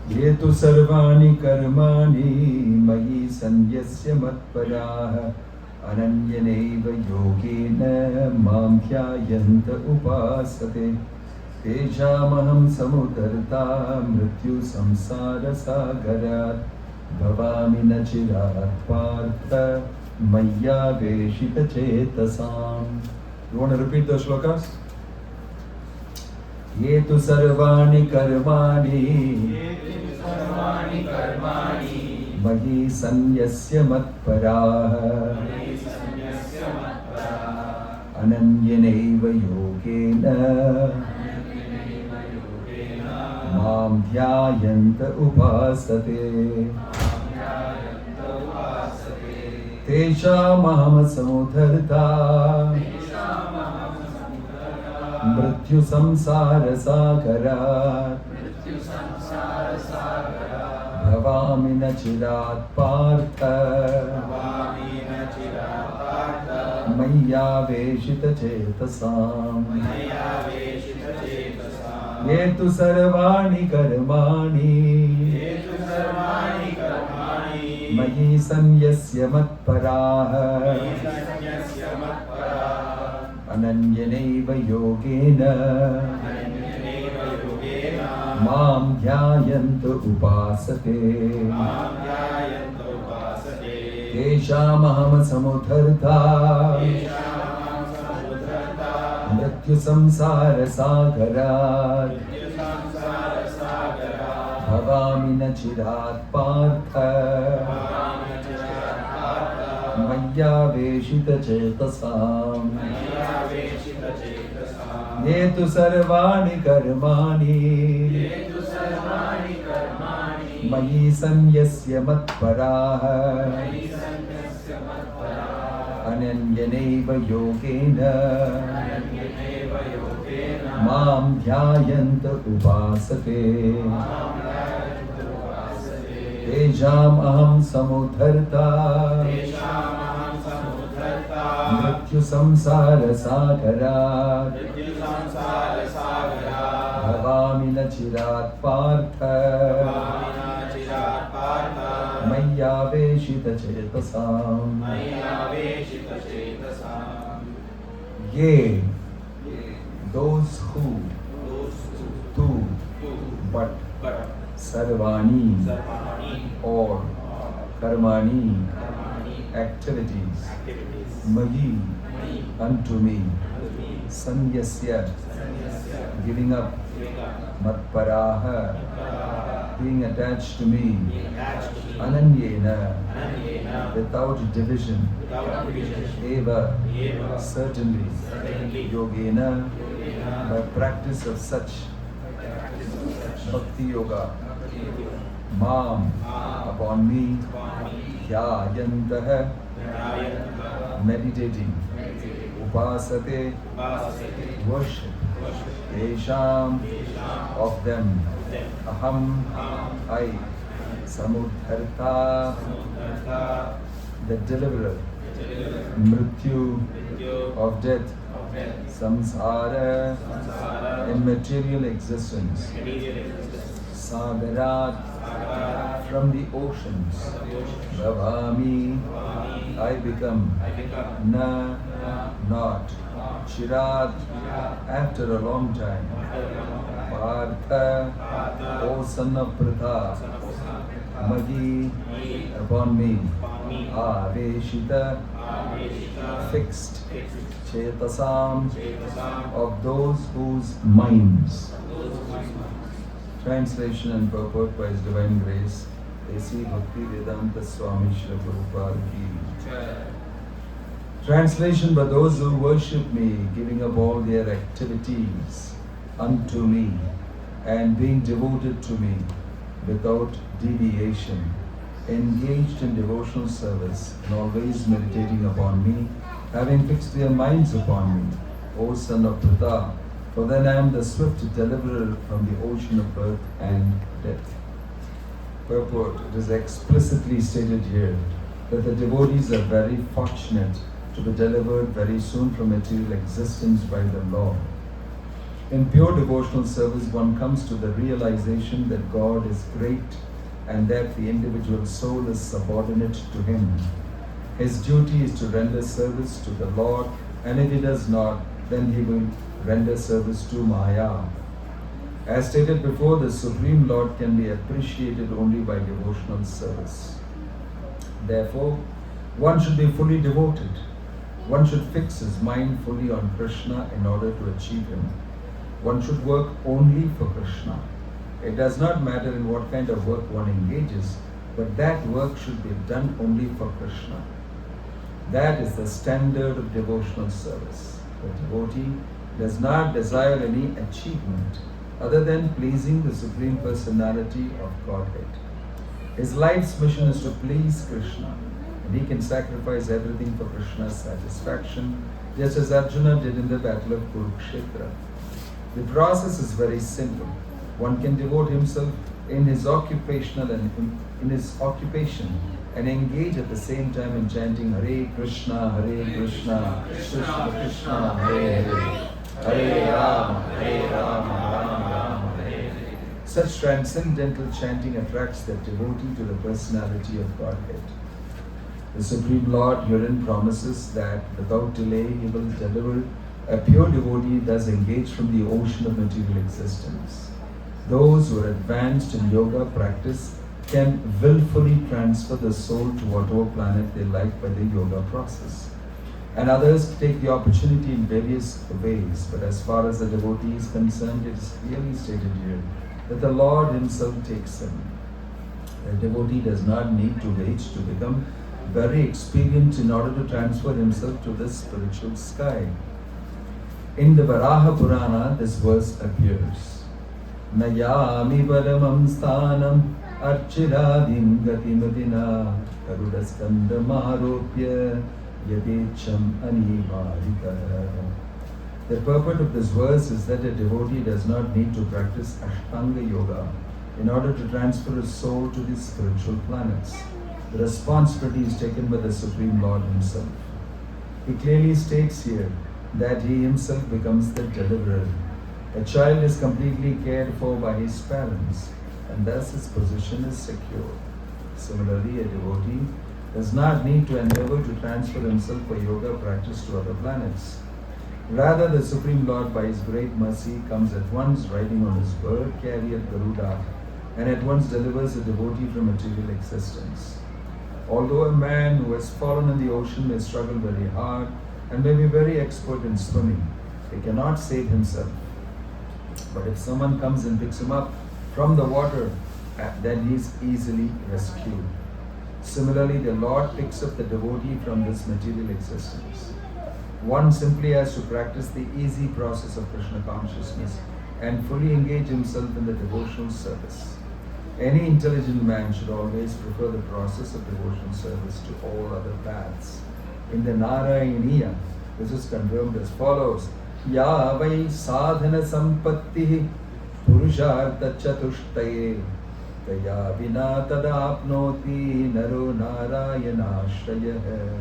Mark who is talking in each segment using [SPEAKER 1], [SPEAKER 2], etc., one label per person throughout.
[SPEAKER 1] Ye tu sarvani karmani mayi sanyasya matparaha ananyaneva yogena mam dhyayanta upasate tejamaham samudarta mrityu samsara sagarat bhavami nachirat partha maya veshita chetasam. You want to repeat those shlokas? Ye tu sarvani karmani mahi sanyasya matparaha ananyaneva yogena mam dhyayanta upasate teshamaham samudharta mrityu samsara sagarat bhavami nachirat partha maya veshita chetasam. Ye tu sarvani karmani mayi sanyasya matparaha ananyaneva yogena mam dhyayanta upasate teshamaham samudharta mrityu samsara sagarat bhavami nachirat partha maya veshita chetasam. Ye tu sarvani karmani mayi sanyasya matparaha ananyaneva yogena mam dhyayanta upasate tejam aham samudharta mrityu samsara sagarat bhavami nachirat partha maya veshita chetasam. Ye, those who, tu, but, sarvani, or karmani, activities, mayi, unto me, sanyasya, giving up, matparaha, being attached to me, ananyena, without division, eva, certainly, yogena, by practice of such bhakti yoga, mam, upon me, dhyayantaha, meditating, upasate, worship, tesham, of them, aham, I, samudharta, the deliverer, mrityu, of death, samsara, immaterial existence, sagarat, from the oceans, bhavami, I become, na, not, chirat, after a long time, partha, O son of Pratha, magi, upon me, aveshita, fixed, chetasam, of those whose minds. Translation and purport by His Divine Grace, A.C. Bhakti Vedanta Swami Srila Prabhupada Ki. Translation: by those who worship me, giving up all their activities unto me, and being devoted to me without deviation, engaged in devotional service and always meditating upon me, having fixed their minds upon me, O son of Pratha, for then I am the swift deliverer from the ocean of birth and death. Purport: it is explicitly stated here that the devotees are very fortunate to be delivered very soon from material existence by the Lord. In pure devotional service, one comes to the realization that God is great and that the individual soul is subordinate to Him. His duty is to render service to the Lord, and if he does not, then he will render service to Maya. As stated before, the Supreme Lord can be appreciated only by devotional service. Therefore, one should be fully devoted. One should fix his mind fully on Krishna in order to achieve Him. One should work only for Krishna. It does not matter in what kind of work one engages, but that work should be done only for Krishna. That is the standard of devotional service. The devotee does not desire any achievement other than pleasing the Supreme Personality of Godhead. His life's mission is to please Krishna, and he can sacrifice everything for Krishna's satisfaction, just as Arjuna did in the battle of Kurukshetra. The process is very simple. One can devote himself in his occupation and engage at the same time in chanting Hare Krishna, Krishna Krishna, Hare Hare, Hare Rama, Rama Rama, Hare Hare. Such transcendental chanting attracts the devotee to the personality of Godhead. The Supreme Lord herein promises that without delay He will deliver a pure devotee thus engaged from the ocean of material existence. Those who are advanced in yoga practice can willfully transfer the soul to whatever planet they like by the yoga process. And others take the opportunity in various ways, but as far as the devotee is concerned, it is clearly stated here that the Lord Himself takes him. The devotee does not need to wait to become very experienced in order to transfer himself to this spiritual sky. In the Varaha Purana, this verse appears. Nayami paramam sthanam archiradim gatimatina karudaskanda maharopya yadecham anivarika. The purport of this verse is that a devotee does not need to practice Ashtanga Yoga in order to transfer his soul to the spiritual planets. The responsibility is taken by the Supreme Lord Himself. He clearly states here that He Himself becomes the deliverer. A child is completely cared for by his parents, and thus his position is secure. Similarly, a devotee does not need to endeavor to transfer himself for yoga practice to other planets. Rather, the Supreme Lord, by His great mercy, comes at once riding on His bird carrier Garuda and at once delivers a devotee from material existence. Although a man who has fallen in the ocean may struggle very hard and may be very expert in swimming, he cannot save himself. But if someone comes and picks him up from the water, then he is easily rescued. Similarly, the Lord picks up the devotee from this material existence. One simply has to practice the easy process of Krishna consciousness and fully engage himself in the devotional service. Any intelligent man should always prefer the process of devotional service to all other paths. In the Narayaniya, this is confirmed as follows. Ya vai sadhana sampatti purushartha chatushtaye kaya vina tadapnoti naro narayanashrayah.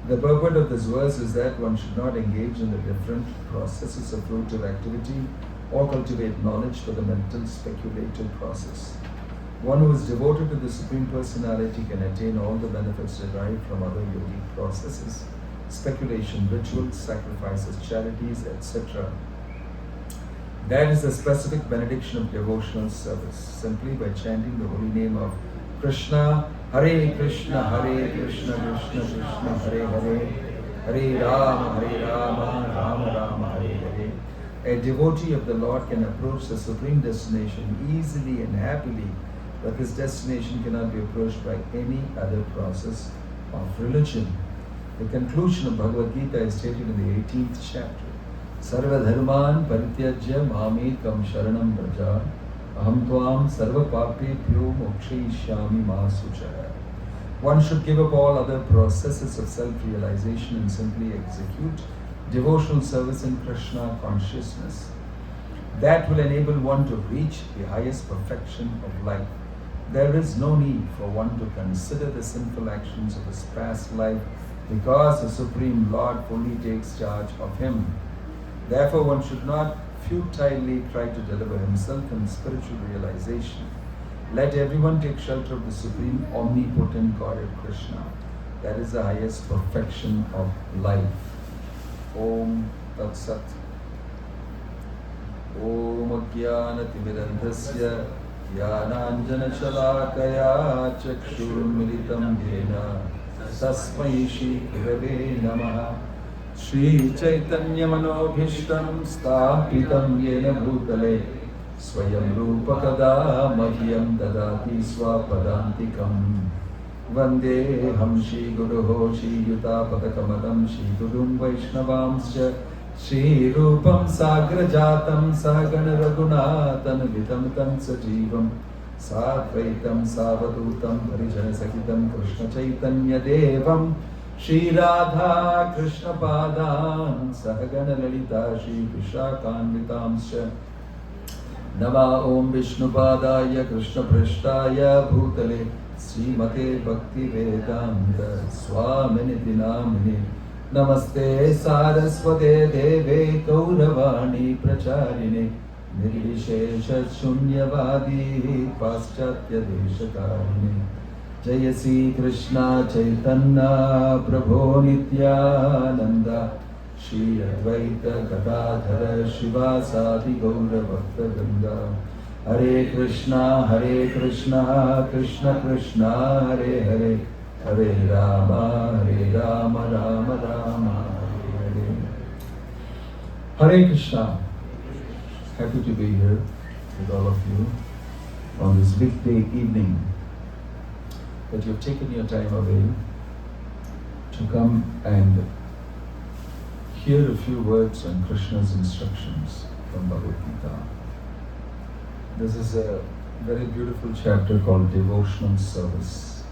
[SPEAKER 1] The purport of this verse is that one should not engage in the different processes of fruitive activity or cultivate knowledge for the mental speculative process. One who is devoted to the Supreme Personality can attain all the benefits derived from other yogic processes, speculation, rituals, sacrifices, charities, etc. That is the specific benediction of devotional service, simply by chanting the holy name of Krishna, Hare Krishna, Krishna Krishna, Hare Hare, Hare Rama, Rama Rama, Hare Hare. A devotee of the Lord can approach the supreme destination easily and happily, but this destination cannot be approached by any other process of religion. The conclusion of Bhagavad Gita is stated in the 18th chapter. Sarva dharman parityajya mamekam sharanam braja aham tvam sarva papebhyo mokshayishyami ma suchaya. One should give up all other processes of self-realization and simply execute devotional service in Krishna consciousness. That will enable one to reach the highest perfection of life. There is no need for one to consider the sinful actions of his past life because the Supreme Lord fully takes charge of him. Therefore, one should not futilely try to deliver himself in spiritual realization. Let everyone take shelter of the Supreme Omnipotent Godhead Krishna. That is the highest perfection of life. Om Tat Sat. Om Ajnanatimirandhasya Jnananjana Shalakaya Chakshurmilitam Yena Tasmai Shri Gurave Namaha. Shri Chaitanya Manobhishtam Sthapitam Yena Bhutale Swayam Rupa Kada Madhyam Dadati Swapadantikam Vandeham Shri Guruho Shri Yutapatakamadam Shri Gurum Vaishnavamscha Shri Rupam Sagrajatam Sagana Raghunatan Vidam Tam Sajivam Sadvaitam Savadutam Parijana Sakitam Krishna Chaitanya Devam Shri Radha Krishna Padan Sahagana Lalita Shri Vishakanvitamscha Nama Om Vishnu Padaya Krishna Prashtaya Bhutale Srimate Bhakti Vedanta Swami Namini Namaste Saraswate Deve Kauravani Pracharine Nirvishesha Shunyavadi Paschatya Deshakarine Jayasi Krishna Chaitanya Prabhu Nityananda Shri Advaita Gadadhara Shivasadi Gaura Bhakta Ganga Hare Krishna Krishna Krishna Hare Hare Hare Rama Rama Rama Hare Hare Krishna. Happy to be here with all of you on this weekday evening, that you've taken your time away to come and hear a few words on Krishna's instructions from Bhagavad Gita. This is a very beautiful chapter called Devotional Service,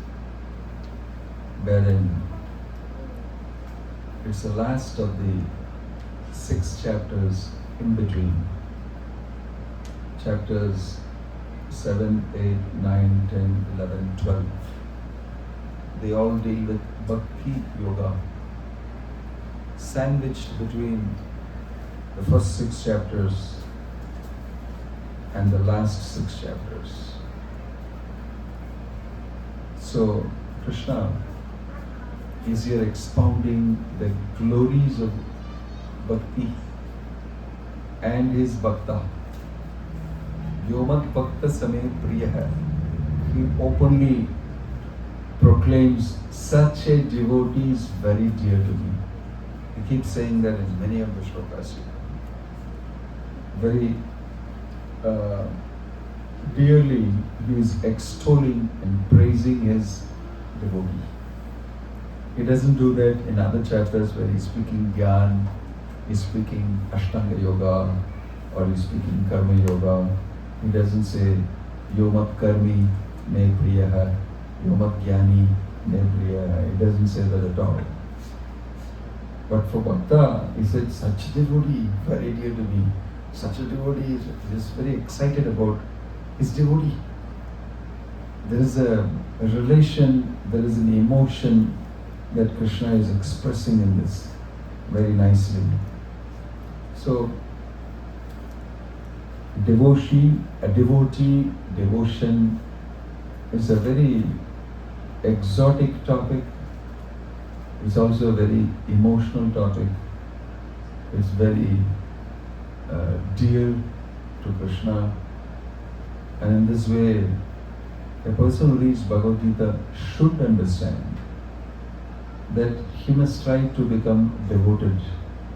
[SPEAKER 1] wherein it's the last of the 6 chapters in between. Chapters 7, 8, 9, 10, 11, 12. They all deal with Bhakti Yoga, sandwiched between the first 6 chapters and the last 6 chapters. So Krishna is here expounding the glories of Bhakti and his Bhakta. Yomat Bhakta Same Priya. He openly proclaims, such a devotee is very dear to me. He keeps saying that in many of the shlokas. Very dearly he is extolling and praising his devotee. He doesn't do that in other chapters where he's speaking Gyan, he's speaking Ashtanga Yoga, or he's speaking Karma Yoga. He doesn't say Yomat Karmi Me Priyaha, Yomat Gyani Me Priyaha. He doesn't say that at all. But for Bhakta, he said, such a devotee, very dear to me. Such a devotee is very excited about his devotee. There is a relation, there is an emotion that Krishna is expressing in this very nicely. So, devotee, devotion is a very exotic topic. It's also a very emotional topic. It's very dear to Krishna. And in this way, a person who reads Bhagavad Gita should understand that he must try to become devoted,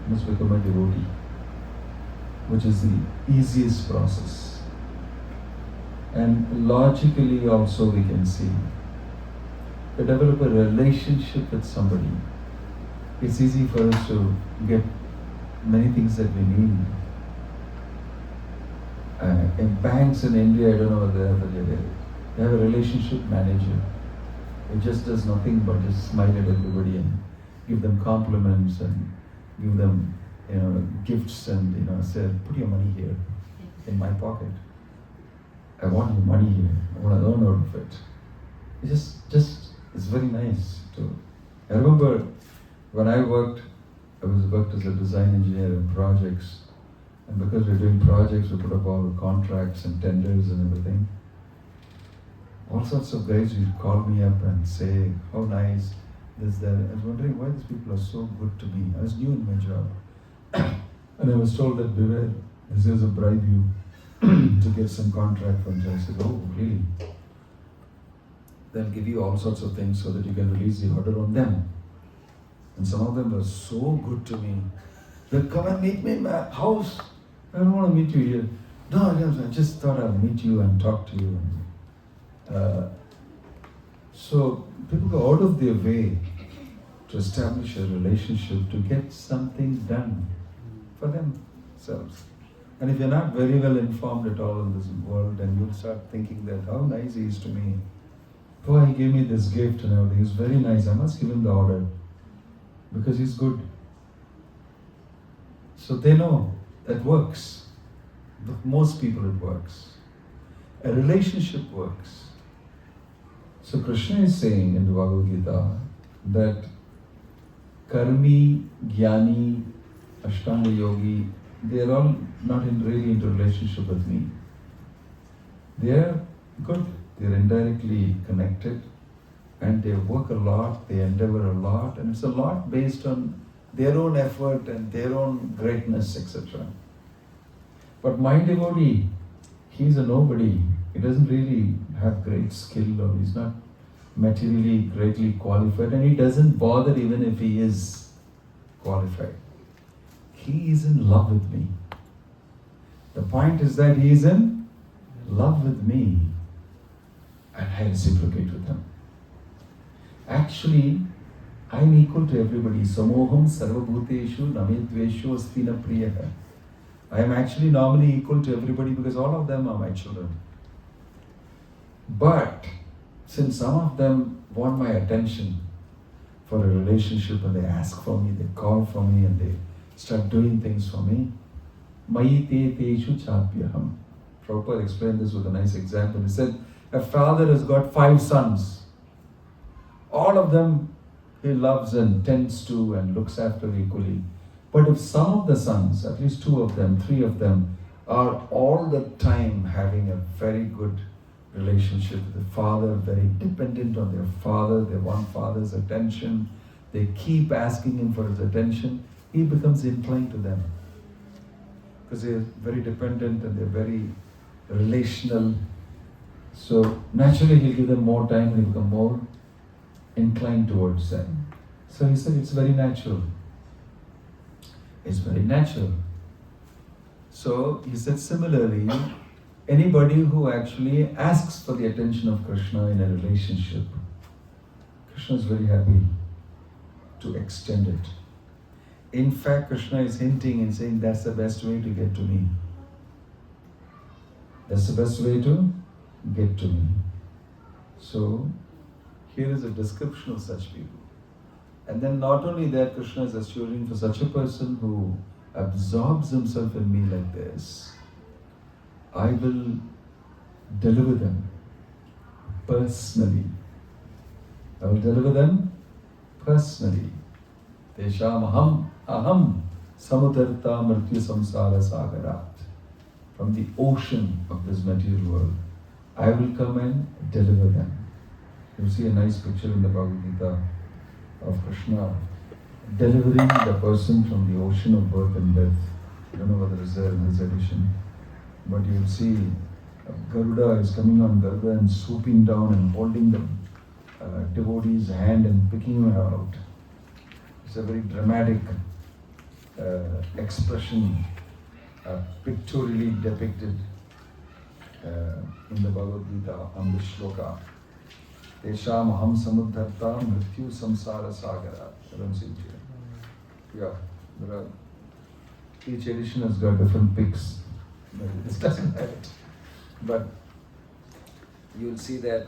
[SPEAKER 1] must become a devotee, which is the easiest process. And logically also we can see, to develop a relationship with somebody, it's easy for us to get many things that we need. In banks in India, I don't know what they have, they have a relationship manager. It just does nothing but just smile at everybody and give them compliments and give them, gifts and, say, put your money here in my pocket. I want your money here. I want to earn out of it. It's it's very nice to. I remember when I worked as a design engineer in projects, And because we're doing projects, we put up all the contracts and tenders and everything. All sorts of guys will call me up and say, how nice this, that. I was wondering why these people are so good to me. I was new in my job. And I was told that, beware, this is a bribe you to get some contract from them. I said, oh, really? They'll give you all sorts of things so that you can release the order on them. And some of them were so good to me. They'll come and meet me in my house. I don't want to meet you here. No, I just thought I'd meet you and talk to you. So people go out of their way to establish a relationship, to get something done for themselves. And if you're not very well informed at all in this world, and you'll start thinking that how nice he is to me. Oh, he gave me this gift and everything. He's very nice. I must give him the order because he's good. So they know that works. But most people it works. A relationship works. So Krishna is saying in the Bhagavad Gita that Karmi, Jnani, Ashtanga Yogi, they are all not really into relationship with me. They are good. They are indirectly connected and they work a lot, they endeavor a lot, and it's a lot based on their own effort and their own greatness, etc. But my devotee, he's a nobody. He doesn't really have great skill, or he's not materially greatly qualified, and he doesn't bother even if he is qualified. He is in love with me. The point is that he is in love with me, and I reciprocate with him. Actually, I am equal to everybody. Samoham sarvabhuteshu namedveshu astina priyaha. I am actually normally equal to everybody because all of them are my children. But since some of them want my attention for a relationship and they ask for me, they call for me and they start doing things for me, Mayi te teshu chapyaham. Prabhupada explained this with a nice example. He said, a father has got 5 sons. All of them he loves and tends to and looks after equally. But if some of the sons, at least 2 of them, 3 of them, are all the time having a very good relationship with the father, very dependent on their father, they want father's attention, they keep asking him for his attention, he becomes inclined to them. Because they're very dependent and they're very relational. So naturally he'll give them more time and he'll become more inclined towards them. So he said it's very natural. It's very natural. So he said similarly, anybody who actually asks for the attention of Krishna in a relationship, Krishna is very happy to extend it. In fact, Krishna is hinting and saying that's the best way to get to me. That's the best way to get to me. So, here is a description of such people. And then not only that, Krishna is assuring for such a person who absorbs himself in me like this, I will deliver them personally. I will deliver them personally. Tesham aham samudarta mrityu samsara sagarat. From the ocean of this material world, I will come and deliver them. You see a nice picture in the Bhagavad Gita of Krishna delivering the person from the ocean of birth and death. I don't know whether it's there in this edition, but you'll see Garuda is coming on Garuda and swooping down and holding the devotee's hand and picking him out. It's a very dramatic expression, pictorially depicted in the Bhagavad Gita on this shloka. Tesham aham samudharta mrityu samsara sagara. I don't see it here. Yeah, there are, each edition has got different pics. This doesn't have it. But you'll see that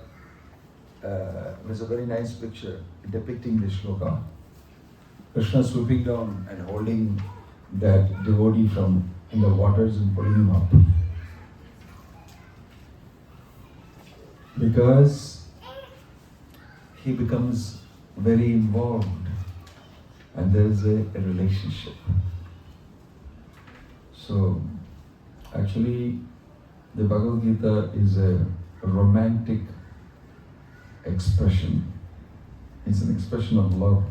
[SPEAKER 1] there's a very nice picture depicting this shloka. Krishna swooping down and holding that devotee from in the waters and pulling him up. Because he becomes very involved and there is a relationship. So, actually, the Bhagavad Gita is a romantic expression. It's an expression of love.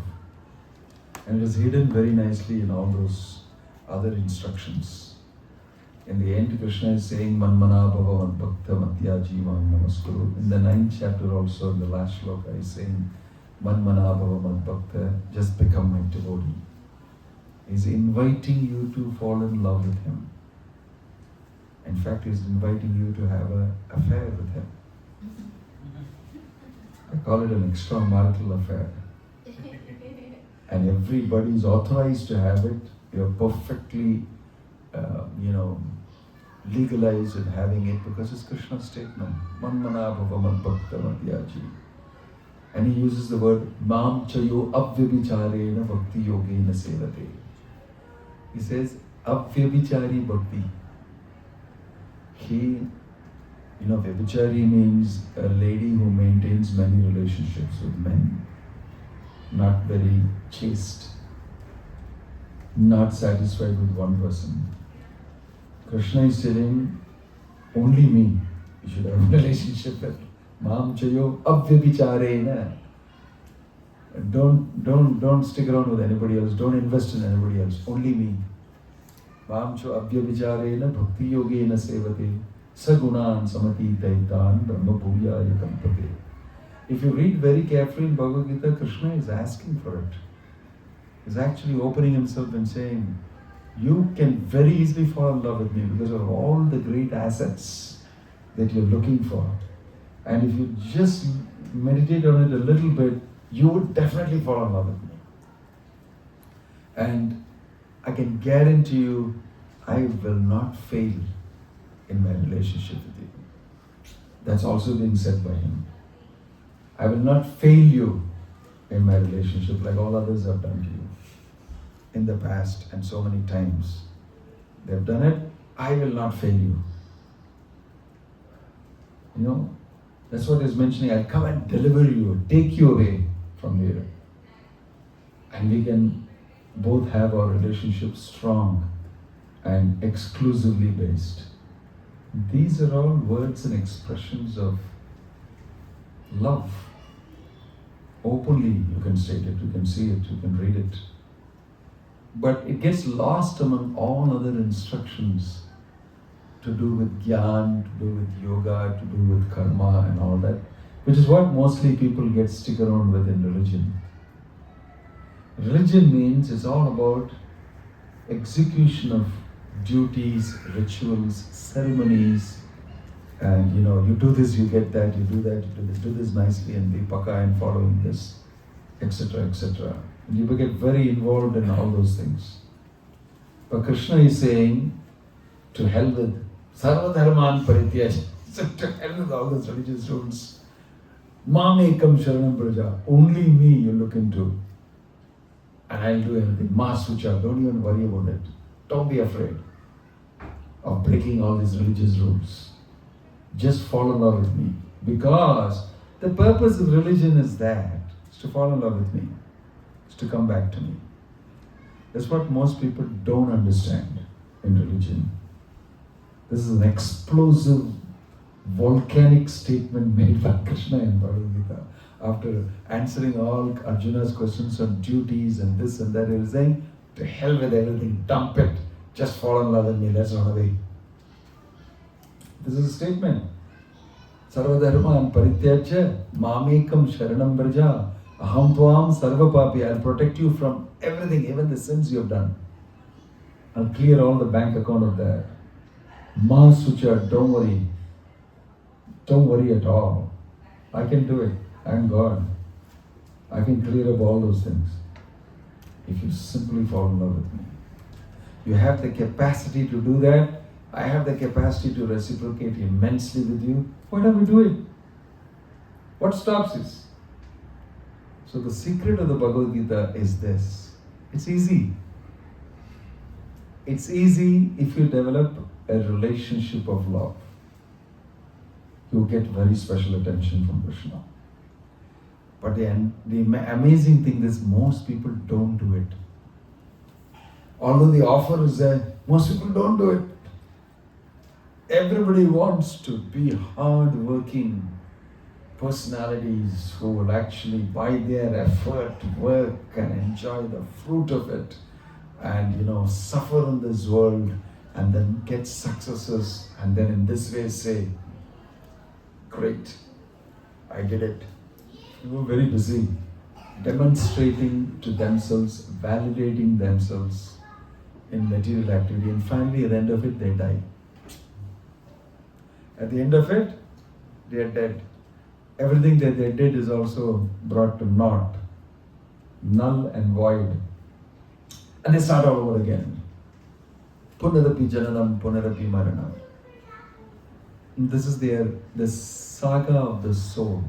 [SPEAKER 1] And it is hidden very nicely in all those other instructions. In the end, Krishna is saying, Manmana bhava madbhakta matyaji mam namaskuru. In the 9th chapter also, in the last shloka, is saying, Manmana bhava madbhakta, just become my devotee. He's inviting you to fall in love with him. In fact, he's inviting you to have an affair with him. I call it an extramarital affair. And everybody is authorized to have it. You're perfectly, legalized in having it because it's Krishna's statement. Manmana bhava madbhakta madhyaji. And he uses the word Mam chayo avyabhicharena bhakti yogena sevate. He says avyabhichari bhakti. Vyabhichari means a lady who maintains many relationships with men. Not very chaste. Not satisfied with one person. Krishna is saying, only me you should have a relationship with. Mam chayo avyabhicharena. Don't stick around with anybody else. Don't invest in anybody else. Only me. Mam chayo avyabhicharena bhakti yogena sevate sagunan samati taitan brahma bhuyaya kampate. If you read very carefully in Bhagavad Gita, Krishna is asking for it. He's actually opening himself and saying, you can very easily fall in love with me because of all the great assets that you're looking for. And if you just meditate on it a little bit, you would definitely fall in love with me. And I can guarantee you, I will not fail in my relationship with you. That's also being said by him. I will not fail you in my relationship like all others have done to you in the past and so many times. They've done it, I will not fail you. That's what he's mentioning. I'll come and deliver you, take you away from here. And we can both have our relationship strong and exclusively based. These are all words and expressions of love. Openly you can state it, you can see it, you can read it. But it gets lost among all other instructions to do with Gyan, to do with yoga, to do with karma and all that, which is what mostly people get stick around with in religion. Religion means it's all about execution of duties, rituals, ceremonies, and you do this, you get that, you do that, you do this, do this nicely and be paka and following this, etc., etc. And you get very involved in all those things. But Krishna is saying, to hell with sarva dharman parityaj, to hell with all those religious rules. Mam ekam sharanam praja, only me you look into. And I'll do everything. Ma sucha, don't even worry about it. Don't be afraid of breaking all these religious rules. Just fall in love with me. Because the purpose of religion is that, is to fall in love with me. Is to come back to me. That's what most people don't understand in religion. This is an explosive, volcanic statement made by Krishna in Bhagavad Gita. After answering all Arjuna's questions on duties and this and that, he was saying, to hell with everything, dump it, just fall in love with me, let's run away. This is a statement. Sarva dharman parityajya mamekam sharanam braja aham tvam sarva papi. I'll protect you from everything, even the sins you have done. I'll clear all the bank account of that. Ma sucha, don't worry. Don't worry at all. I can do it. I'm God. I can clear up all those things. If you simply fall in love with me. You have the capacity to do that. I have the capacity to reciprocate immensely with you. Why don't we do it? What stops us? So the secret of the Bhagavad Gita is this. It's easy. It's easy if you develop a relationship of love. You get very special attention from Krishna. But the amazing thing is most people don't do it. Although the offer is there, most people don't do it. Everybody wants to be hard-working personalities who will actually, by their effort, work and enjoy the fruit of it, and suffer in this world, and then get successes, and then in this way say, "Great, I did it." They were very busy demonstrating to themselves, validating themselves in material activity, and finally at the end of it they die. At the end of it, they are dead. Everything that they did is also brought to naught, null and void. And they start all over again. Punarapi jananam, punarapi maranam. This is the saga of the soul.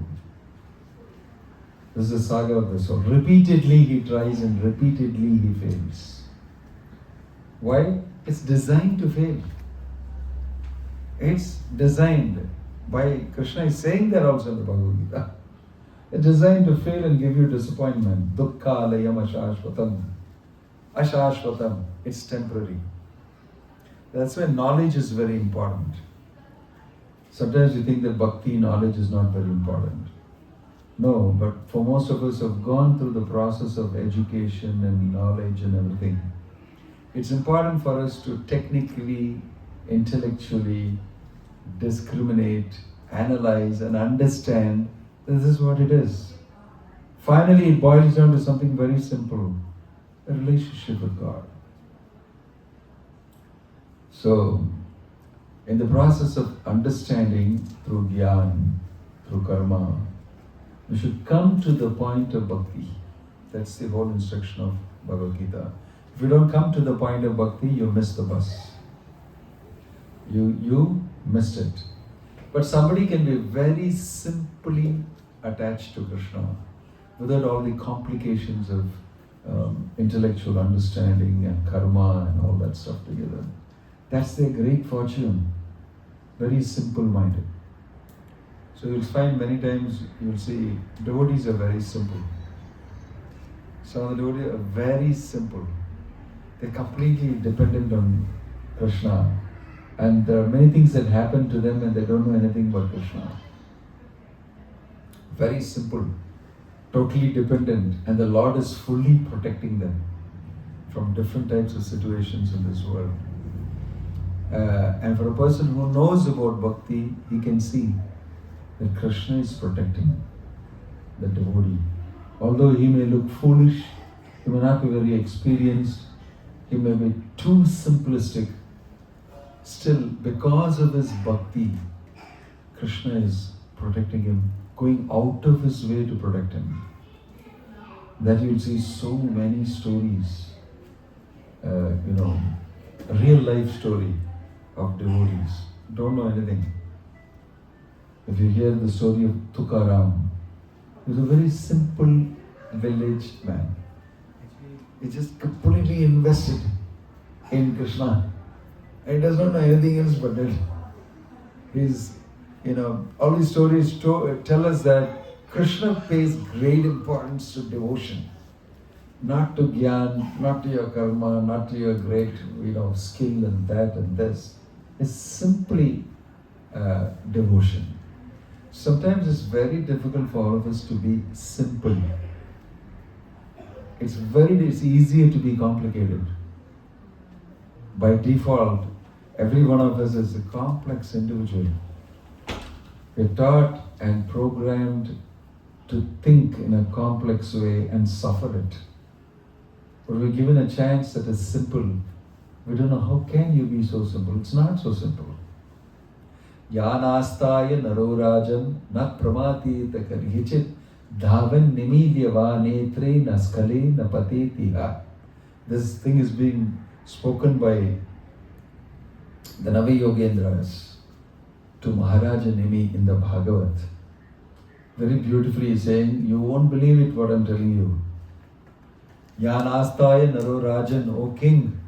[SPEAKER 1] This is the saga of the soul. Repeatedly he tries and repeatedly he fails. Why? It's designed to fail. It's designed by Krishna is saying that also in the Bhagavad Gita. It's designed to fail and give you disappointment. Dukkha alayam ashashvatam. Ashashvatam. It's temporary. That's why knowledge is very important. Sometimes you think that bhakti knowledge is not very important. No, but for most of us who have gone through the process of education and knowledge and everything, it's important for us to technically, intellectually discriminate, analyze and understand this is what it is. Finally, it boils down to something very simple, a relationship with God. So, in the process of understanding through jnana, through karma, we should come to the point of bhakti. That's the whole instruction of Bhagavad Gita. If you don't come to the point of bhakti, you miss the bus. You missed it. But somebody can be very simply attached to Krishna without all the complications of intellectual understanding and karma and all that stuff together. That's their great fortune. Very simple-minded. So you'll find many times, you'll see devotees are very simple. Some of the devotees are very simple. They're completely dependent on Krishna. And there are many things that happen to them and they don't know anything but Krishna. Very simple, totally dependent, and the Lord is fully protecting them from different types of situations in this world. And for a person who knows about bhakti, he can see that Krishna is protecting the devotee. Although he may look foolish, he may not be very experienced, he may be too simplistic, still, because of his bhakti, Krishna is protecting him, going out of his way to protect him. That you'll see so many stories, a real life story of devotees. Don't know anything. If you hear the story of Tukaram, he was a very simple village man. He just completely invested in Krishna. He does not know anything else but that. All these stories tell us that Krishna pays great importance to devotion. Not to jnana, not to your karma, not to your great, skill and that and this. It's simply devotion. Sometimes it's very difficult for all of us to be simple. It's easier to be complicated. By default, every one of us is a complex individual. We're taught and programmed to think in a complex way and suffer it. But we're given a chance that is simple. We don't know, how can you be so simple? It's not so simple. Yanastaya narorajan nat pramati takarichit dhavan nimilyava netre naskale napatetiha. This thing is being spoken by the Navi Yogendras to Maharaj and Nimi in the Bhagavat. Very beautifully he's saying, you won't believe it what I'm telling you. Yanastaya naro rajan, O king,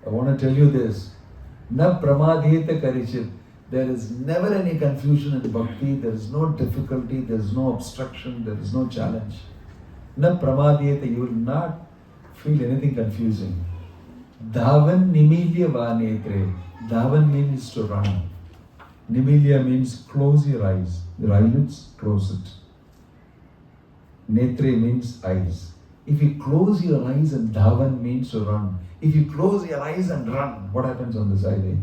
[SPEAKER 1] I want to tell you this. Na pramadhita karichit. There is never any confusion in bhakti, there is no difficulty, there is no obstruction, there is no challenge. Na pramadhita, you will not feel anything confusing. Dhavan nimilya va netre. Dhavan means to run. Nimilya means close your eyes. Your eyelids, close it. Netre means eyes. If you close your eyes and dhavan means to run. If you close your eyes and run, what happens on this highway?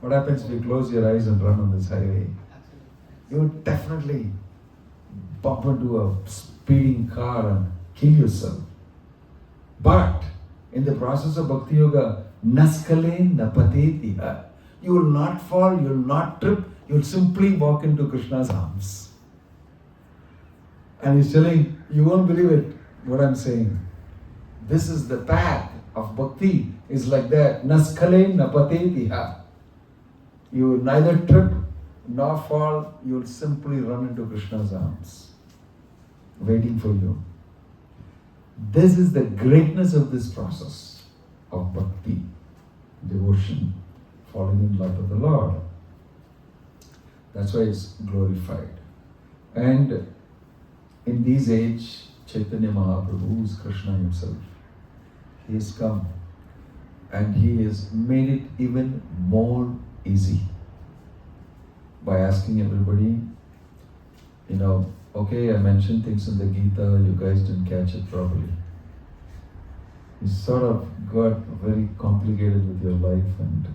[SPEAKER 1] What happens if you close your eyes and run on this highway? You will definitely bump into a speeding car and kill yourself. But in the process of Bhakti Yoga, naskale napateti. You will not fall, you will not trip, you will simply walk into Krishna's arms. And he's telling, you won't believe it, what I'm saying. This is the path of Bhakti, is like that. Naskale napateti. You will neither trip nor fall, you will simply run into Krishna's arms, waiting for you. This is the greatness of this process of Bhakti, devotion, falling in love with the Lord. That's why it's glorified. And in this age, Chaitanya Mahaprabhu, who is Krishna himself, he has come and he has made it even more easy by asking everybody, okay, I mentioned things in the Gita, you guys didn't catch it properly. You sort of got very complicated with your life and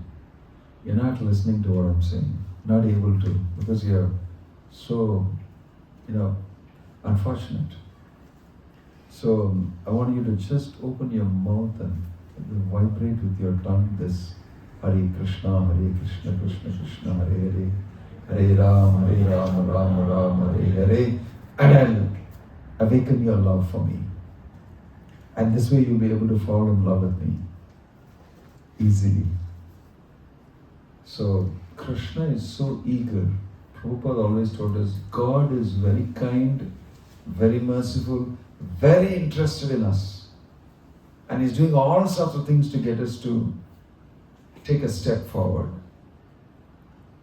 [SPEAKER 1] you're not listening to what I'm saying, not able to, because you're so, unfortunate. So I want you to just open your mouth and vibrate with your tongue this Hare Krishna, Krishna Krishna, Hare Hare, Hare Ram, Ram Ram, Hare Hare, and I'll awaken your love for me. And this way you'll be able to fall in love with me easily. So Krishna is so eager. Prabhupada always told us, God is very kind, very merciful, very interested in us. And He's doing all sorts of things to get us to take a step forward.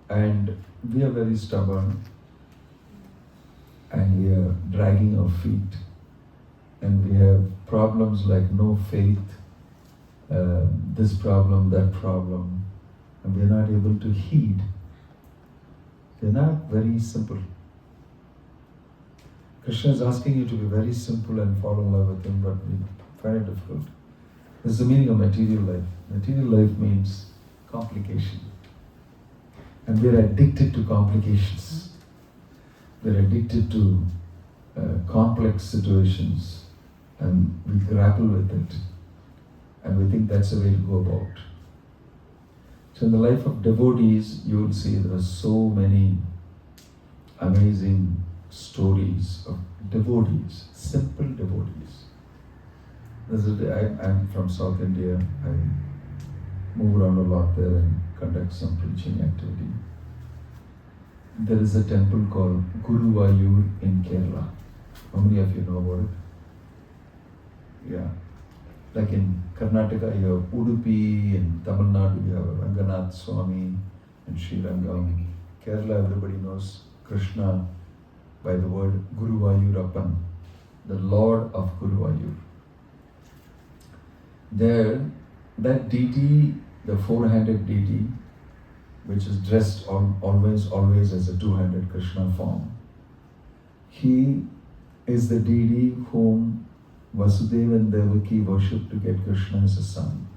[SPEAKER 1] And we are very stubborn. And we are dragging our feet. And we have problems like no faith, this problem, that problem. And we are not able to heed. They're not very simple. Krishna is asking you to be very simple and fall in love with Him, but we find it difficult. This is the meaning of material life. Material life means complication. And we're addicted to complications. We're addicted to complex situations. And we grapple with it. And we think that's the way to go about. So in the life of devotees, you will see there are so many amazing stories of devotees, simple devotees. I'm from South India. I move around a lot there and conduct some preaching activity. There is a temple called Guruvayur in Kerala. How many of you know about it? Yeah. Like in Karnataka, you have Udupi, in Tamil Nadu, you have Ranganath Swami, and Sri Rangam. Kerala, everybody knows Krishna by the word Guruvayurappan, the Lord of Guruvayur. There, that deity, the four-handed deity, which is dressed always as a two-handed Krishna form, he is the deity whom Vasudeva and Devaki worship to get Krishna as a son.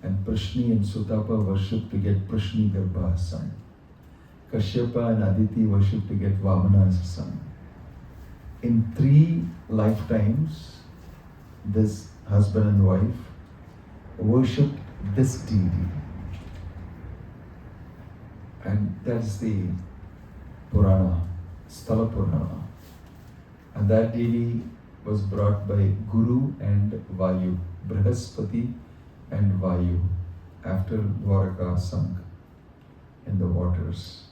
[SPEAKER 1] And Prashni and Sutapa worship to get Prashni Garbha as son. Kashyapa and Aditi worship to get Vamana as a son. In 3 lifetimes, this husband and wife worshipped this deity. And that's the Purana, Sthala Purana. And that deity was brought by Guru and Vayu, Brihaspati and Vayu, after Dwaraka sunk in the waters.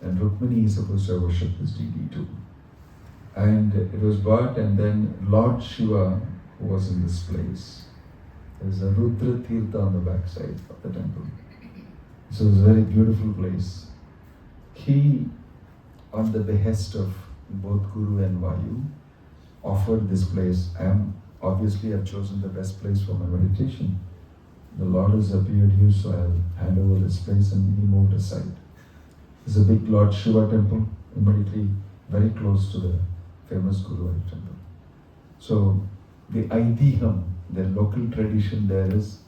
[SPEAKER 1] And Rukmini is supposed to have worshipped this deity too. And it was brought, and then Lord Shiva, who was in this place, there's a Rudra Tirtha on the backside of the temple. So it's a very beautiful place. He, on the behest of both Guru and Vayu, offered this place. I am Obviously, I've chosen the best place for my meditation. The Lord has appeared here, so I'll hand over this place, and he moved aside. There's a big Lord Shiva temple, immediately very close to the famous Guruvayur temple. So the Aidiham, the local tradition there is,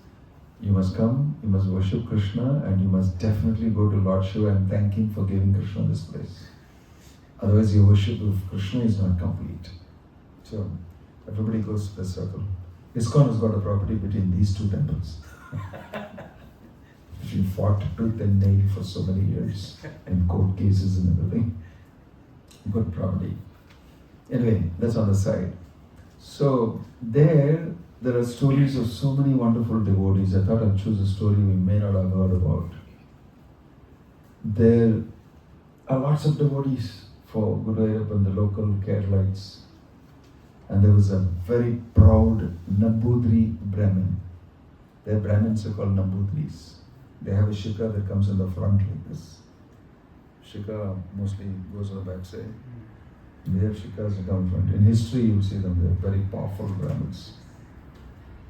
[SPEAKER 1] you must come, you must worship Krishna, and you must definitely go to Lord Shiva and thank him for giving Krishna this place. Otherwise your worship of Krishna is not complete. So everybody goes to the circle. ISKCON has got a property between these two temples. She fought tooth and nail for so many years in court cases and everything. Good property. Anyway, that's on the side. So there are stories of so many wonderful devotees. I thought I'd choose a story we may not have heard about. There are lots of devotees for Guruvayur and the local Keralites. And there was a very proud Nambudri Brahmin. Their Brahmins are called Nambudris. They have a shikha that comes in the front like this. Shikha mostly goes on the back side. They have shikhas that come in front. In history you'll see them, they're very powerful Brahmins.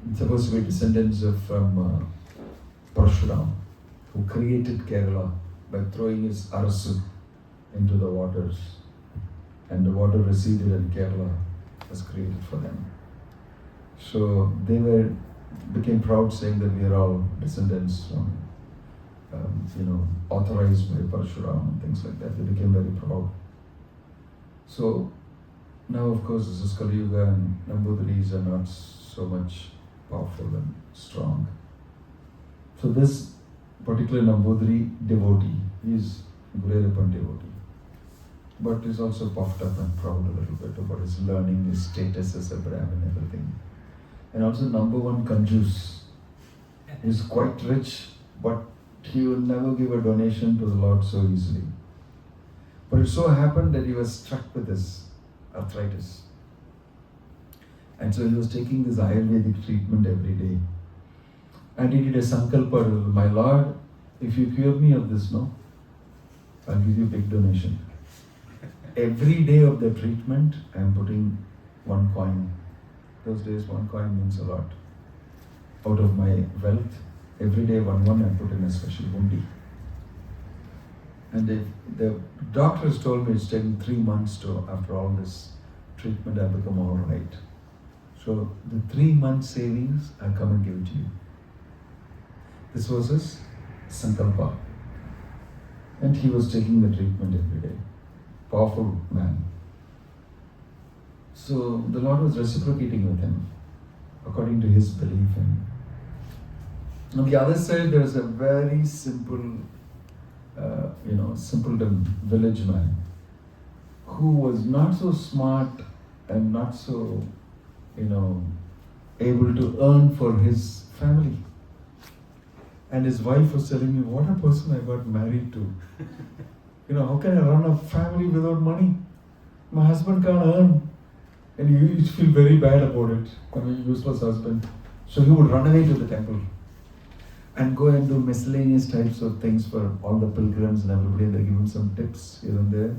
[SPEAKER 1] It's supposed to be descendants from Parshuram, who created Kerala by throwing his arasu into the waters. And the water receded and Kerala was created for them. So they became proud, saying that we are all descendants from, authorized by Parshuram and things like that. They became very proud. So now, of course, this is Kali Yuga and Nambudris are not so much powerful and strong. So this particular Nambudri devotee, he is Guruvayur devotee, but is also puffed up and proud a little bit about his learning, his status as a Brahmin, everything. And also number one Kanjus. He's quite rich, but he will never give a donation to the Lord so easily. But it so happened that he was struck with this arthritis. And so he was taking this Ayurvedic treatment every day. And he did a sankalpa, my Lord, if you cure me of this, I'll give you a big donation. Every day of the treatment, I am putting 1 coin. Those days 1 coin means a lot. Out of my wealth, every day 1 I put in a special hundi. And the doctors told me it's taken 3 months to, after all this treatment, I've become all right. So the 3 month savings, I'll come and give it to you. This was his sankalpa. And he was taking the treatment every day. Powerful man. So the Lord was reciprocating with him according to his belief. And on the other side, there was a very simple, simpleton village man who was not so smart and not so, able to earn for his family. And his wife was telling me, what a person I got married to. How can I run a family without money? My husband can't earn. And he used to feel very bad about it. Useless husband. So he would run away to the temple and go and do miscellaneous types of things for all the pilgrims and everybody. They give him some tips here and there.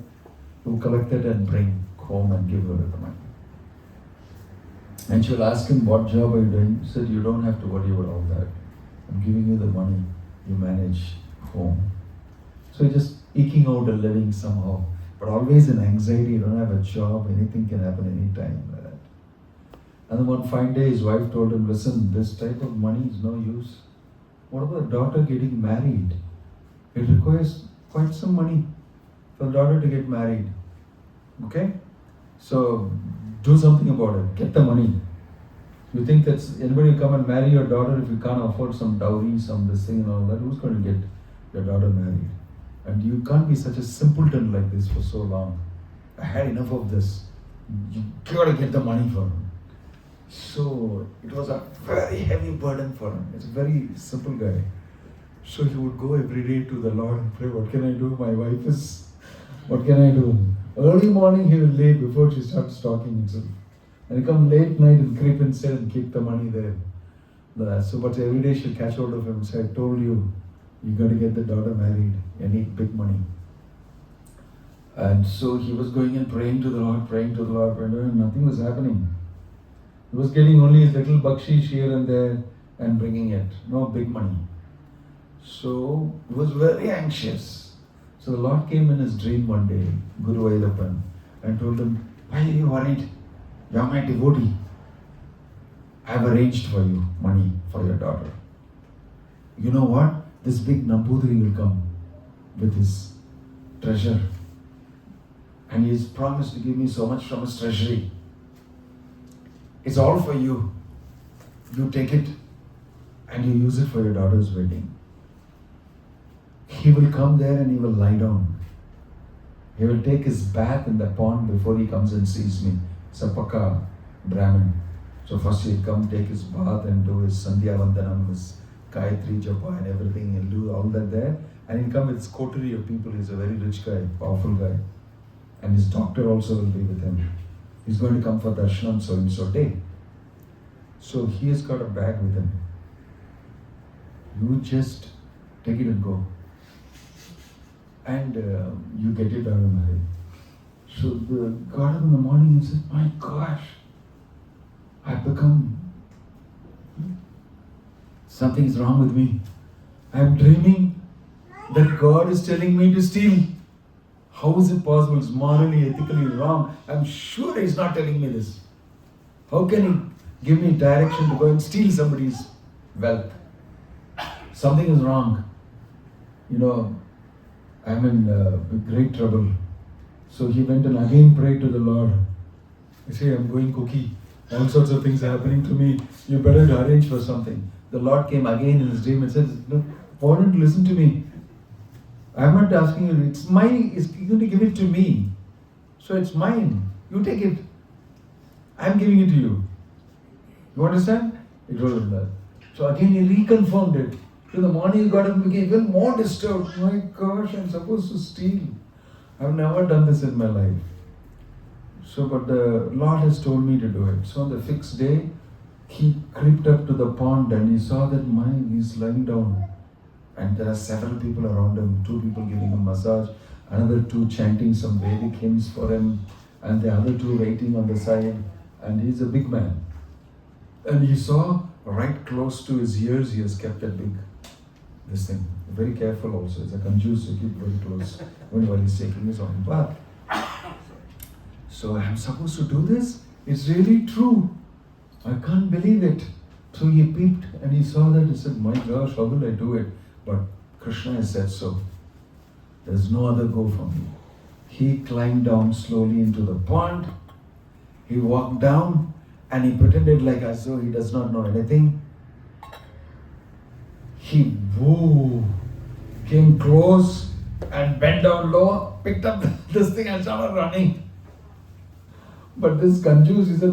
[SPEAKER 1] He would collect it and bring home and give her the money. And she'll ask him, what job are you doing? He said, you don't have to worry about all that. I'm giving you the money. You manage home. So he's just eking out a living somehow. But always in anxiety, you don't have a job, anything can happen anytime like that. And then one fine day his wife told him, listen, this type of money is no use. What about the daughter getting married? It requires quite some money for the daughter to get married. Okay? So do something about it. Get the money. You think that anybody will come and marry your daughter if you can't afford some dowry, some this thing and all that? Who's going to get your daughter married? And you can't be such a simpleton like this for so long. I had enough of this. You gotta get the money for him. So it was a very heavy burden for him. It's a very simple guy. So he would go every day to the Lord and pray, what can I do? My wife is, what can I do? Early morning he will lay before she starts talking himself. And he come late night and creep inside and keep the money there. But every day she'll catch hold of him and say, I told you, you got to get the daughter married. You need big money. And so he was going and praying to the Lord, and nothing was happening. He was getting only his little bakshish here and there and bringing it. No big money. So he was very anxious. So the Lord came in his dream one day, Guru Ayyappan, and told him, why are you worried? You are my devotee. I have arranged for you money for your daughter. You know what? This big Nambudiri will come with his treasure. And he has promised to give me so much from his treasury. It's all for you. You take it and you use it for your daughter's wedding. He will come there and he will lie down. He will take his bath in the pond before he comes and sees me. It's a Pakka Brahmin. So first he'll come take his bath and do his Sandhya Vandanam, his Gayatri Japa and everything. He'll do all that there. And he'll come with his coterie of people. He's a very rich guy, powerful guy. And his doctor also will be with him. He's going to come for darshanam so day. So he has got a bag with him. You just take it and go. And you get it out of marriage. So the got up in the morning and said, my gosh, I've become, something is wrong with me. I'm dreaming that God is telling me to steal. How is it possible? It's morally, ethically wrong. I'm sure He's not telling me this. How can He give me direction to go and steal somebody's wealth? Something is wrong. You know, I'm in great trouble. So he went and again prayed to the Lord. He said, I'm going cookie. All sorts of things are happening to me. You better arrange for something. The Lord came again in his dream and said, no, why don't you listen to me? I'm not asking you, it's mine, you're going to give it to me. So it's mine. You take it. I'm giving it to you. You understand? He told him that. So again he reconfirmed it. In the morning he got up and became even more disturbed. My gosh, I'm supposed to steal. I've never done this in my life. So, but the Lord has told me to do it. So on the fixed day, he crept up to the pond and he saw that he's lying down. And there are several people around him, 2 people giving him massage, another 2 chanting some Vedic hymns for him, and the other 2 waiting on the side. And he's a big man. And he saw right close to his ears, he has kept that big, this thing. Very careful also. It's a conjuice to keep very close while he's taking his own bath. So I'm supposed to do this? It's really true. I can't believe it. So he peeped and he saw that. He said, my gosh, how will I do it? But Krishna has said so. There's no other go for me. He climbed down slowly into the pond. He walked down and he pretended like as though he does not know anything. He came close and bent down low, picked up this thing and started running. But this conjuice, he said,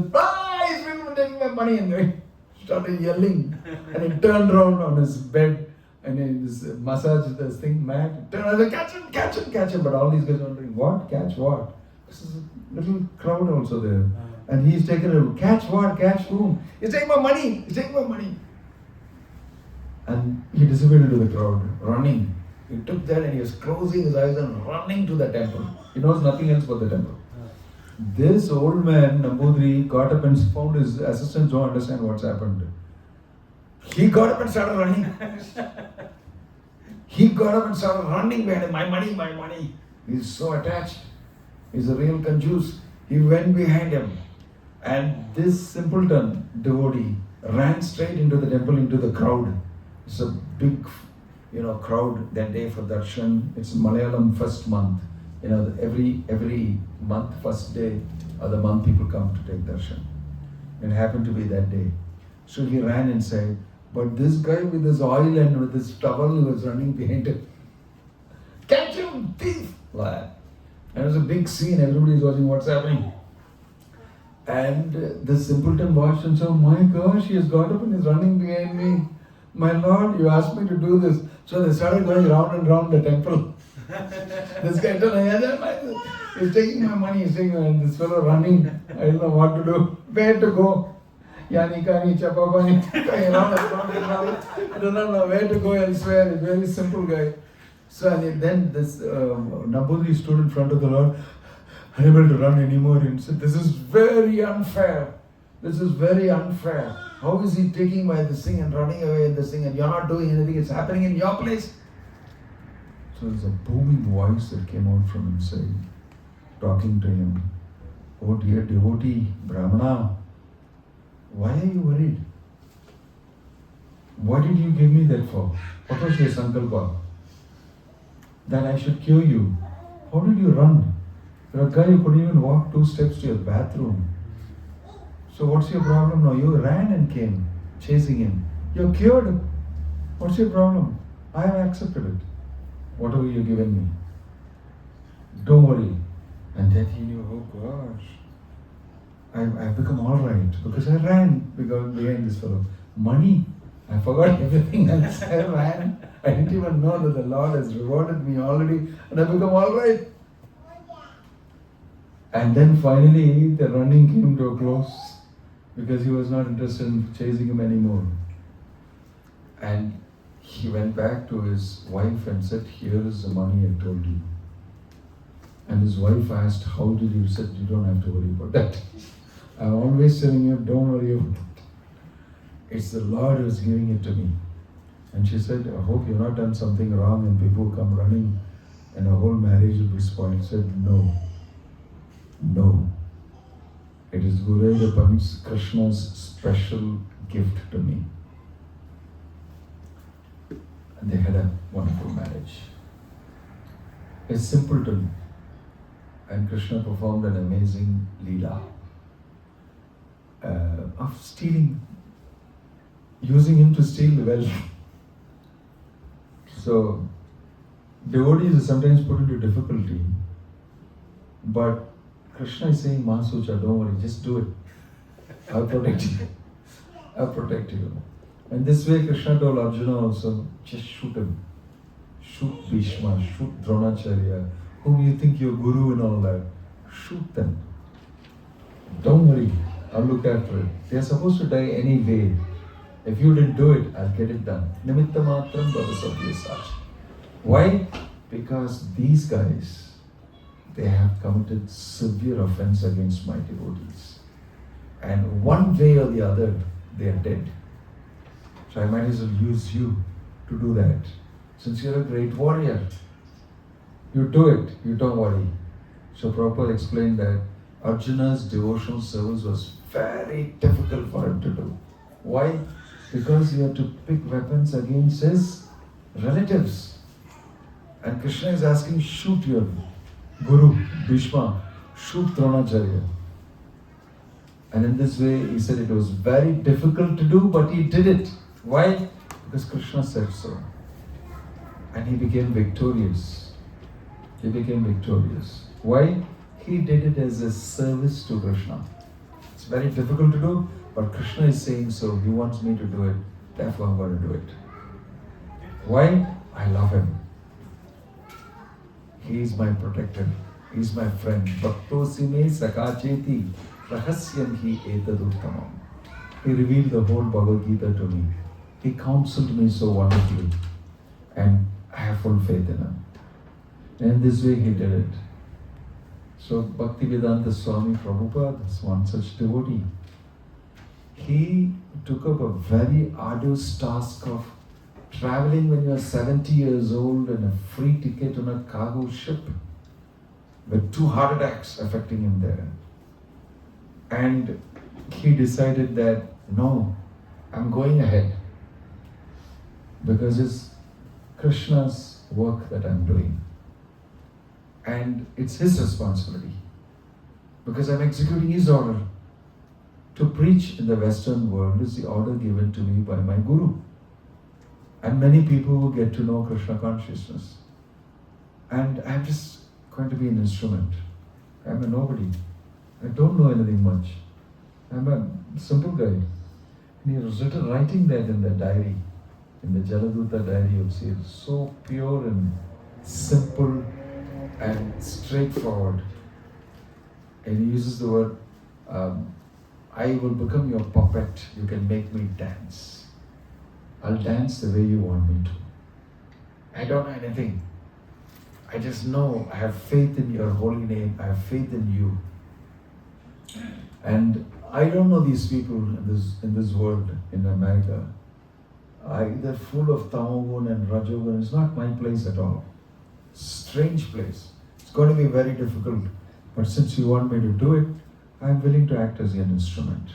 [SPEAKER 1] he's been taking my money, and he started yelling. And he turned around on his bed and he massaged this thing, mat, turned around and said, catch him. But all these guys are wondering, what? Catch what? This is a little crowd also there. And he's taken a catch what? Catch whom? He's taking my money. And he disappeared into the crowd, running. He took that and he was closing his eyes and running to the temple. He knows nothing else but the temple. This old man, Nambudiri, got up and found his assistants don't understand what's happened. He got up and started running. He got up and started running behind him. My money. He's so attached. He's a real conjuice. He went behind him. And this simpleton devotee ran straight into the temple, into the crowd. It's a big, crowd that day for darshan. It's Malayalam first month. Every month, first day of the month, people come to take darshan. It happened to be that day. So he ran inside. But this guy with his oil and with his towel was running behind him. Catch him, thief! And it was a big scene. Everybody is watching what's happening. And the simpleton watched and said, my gosh, he has got up and is running behind me. My Lord, you asked me to do this. So they started going round and round the temple. This guy told me, he's taking my money, he's saying, and this fellow running, I don't know what to do, where to go. Yani kani chapapani, I don't know where to go elsewhere. He's a very simple guy. So and then this Nambudiri stood in front of the Lord, unable to run anymore, and said, this is very unfair. This is very unfair. How is he taking by this thing and running away in this thing and you're not doing anything? It's happening in your place. So there's a booming voice that came out from inside, talking to him. Oh dear devotee, Brahmana, why are you worried? What did you give me that for? What was your sankalpa? That I should cure you. How did you run? You're a guy who couldn't even walk 2 steps to your bathroom. So what's your problem now? You ran and came, chasing him. You're cured. What's your problem? I have accepted it. Whatever you've given me. Don't worry. And then he knew, oh gosh, I've become alright because I ran behind this fellow. Money, I forgot everything else. I ran. I didn't even know that the Lord has rewarded me already and I've become alright. And then finally the running came to a close because he was not interested in chasing him anymore. And he went back to his wife and said, here is the money I told you. And his wife asked, how did you? He said, you don't have to worry about that. I'm always telling you, don't worry about it. It's the Lord who is giving it to me. And she said, I hope you've not done something wrong and people come running and our whole marriage will be spoiled. He said, no. No. It is Gurudev's Krishna's special gift to me. And they had a wonderful marriage. A simpleton. And Krishna performed an amazing leela of stealing, using him to steal the wealth. So, devotees are sometimes put into difficulty, but Krishna is saying, Masucha, don't worry, just do it. I'll protect you. I'll protect you. And this way Krishna told Arjuna also, just shoot him. Shoot Bhishma, shoot Dronacharya, whom you think your guru and all that. Shoot them. Don't worry, I'll look after it. They are supposed to die anyway. If you didn't do it, I'll get it done. Nimitta matram bhavasabhyasach. Why? Because these guys, they have committed severe offense against my devotees. And one way or the other, they are dead. So I might as well use you to do that. Since you're a great warrior, you do it, you don't worry. So Prabhupada explained that Arjuna's devotional service was very difficult for him to do. Why? Because he had to pick weapons against his relatives. And Krishna is asking, shoot your guru, Bhishma, shoot Dronacharya. And in this way, he said it was very difficult to do, but he did it. Why? Because Krishna said so. And he became victorious. He became victorious. Why? He did it as a service to Krishna. It's very difficult to do, but Krishna is saying so. He wants me to do it. Therefore, I'm going to do it. Why? I love him. He is my protector. He is my friend. Bhaktosi me sakacheti rahasyam hi etaduttamam. He revealed the whole Bhagavad Gita to me. He counseled me so wonderfully. And I have full faith in him. And in this way he did it. So Bhaktivedanta Swami Prabhupada is one such devotee. He took up a very arduous task of traveling when you are 70 years old and a free ticket on a cargo ship with 2 heart attacks affecting him there. And he decided that, no, I'm going ahead because it's Krishna's work that I'm doing. And it's his responsibility because I'm executing his order. To preach in the Western world is the order given to me by my Guru. And many people will get to know Krishna consciousness. And I'm just going to be an instrument. I'm a nobody. I don't know anything much. I'm a simple guy. And he was writing that in the diary, in the Jaladuta diary, you'll see it's so pure and simple and straightforward. And he uses the word, I will become your puppet. You can make me dance. I'll dance the way you want me to. I don't know anything. I just know I have faith in your holy name. I have faith in you. And I don't know these people in this world, in America. They're full of tamagun and rajogun. It's not my place at all. Strange place. It's going to be very difficult. But since you want me to do it, I'm willing to act as an instrument.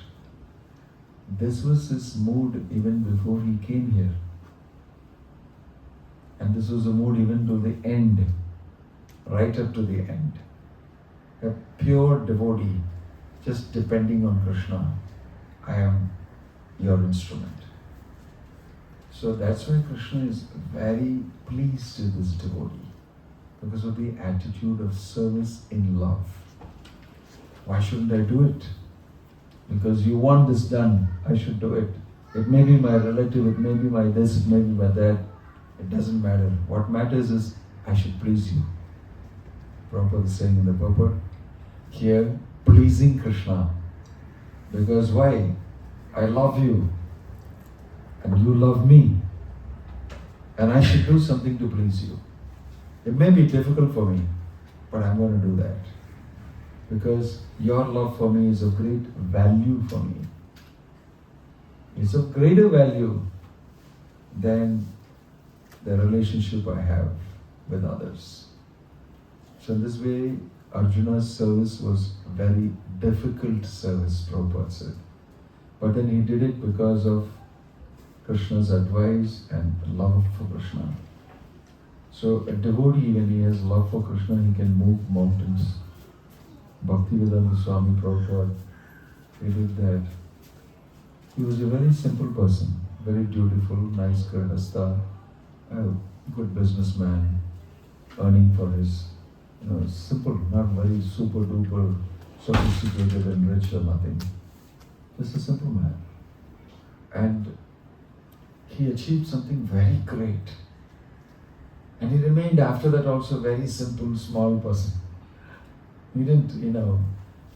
[SPEAKER 1] This was his mood even before he came here. And this was the mood even to the end, right up to the end. A pure devotee, just depending on Krishna. I am your instrument. So that's why Krishna is very pleased with this devotee, because of the attitude of service in love. Why shouldn't I do it? Because you want this done, I should do it. It may be my relative, it may be my this, it may be my that. It doesn't matter. What matters is I should please you. Prabhupada is saying in the purport here, pleasing Krishna. Because why? I love you and you love me, and I should do something to please you. It may be difficult for me, but I'm going to do that. Because your love for me is of great value for me. It's of greater value than the relationship I have with others. So in this way, Arjuna's service was very difficult service, Prabhupada said. But then he did it because of Krishna's advice and love for Krishna. So a devotee, when he has love for Krishna, he can move mountains. Bhakti Swami Prabhupada, he did that. He was a very simple person, very dutiful, nice grihastha, a good businessman, earning for his, simple, not very super duper sophisticated and rich or nothing. Just a simple man. And he achieved something very great. And he remained after that also very simple, small person. He didn't,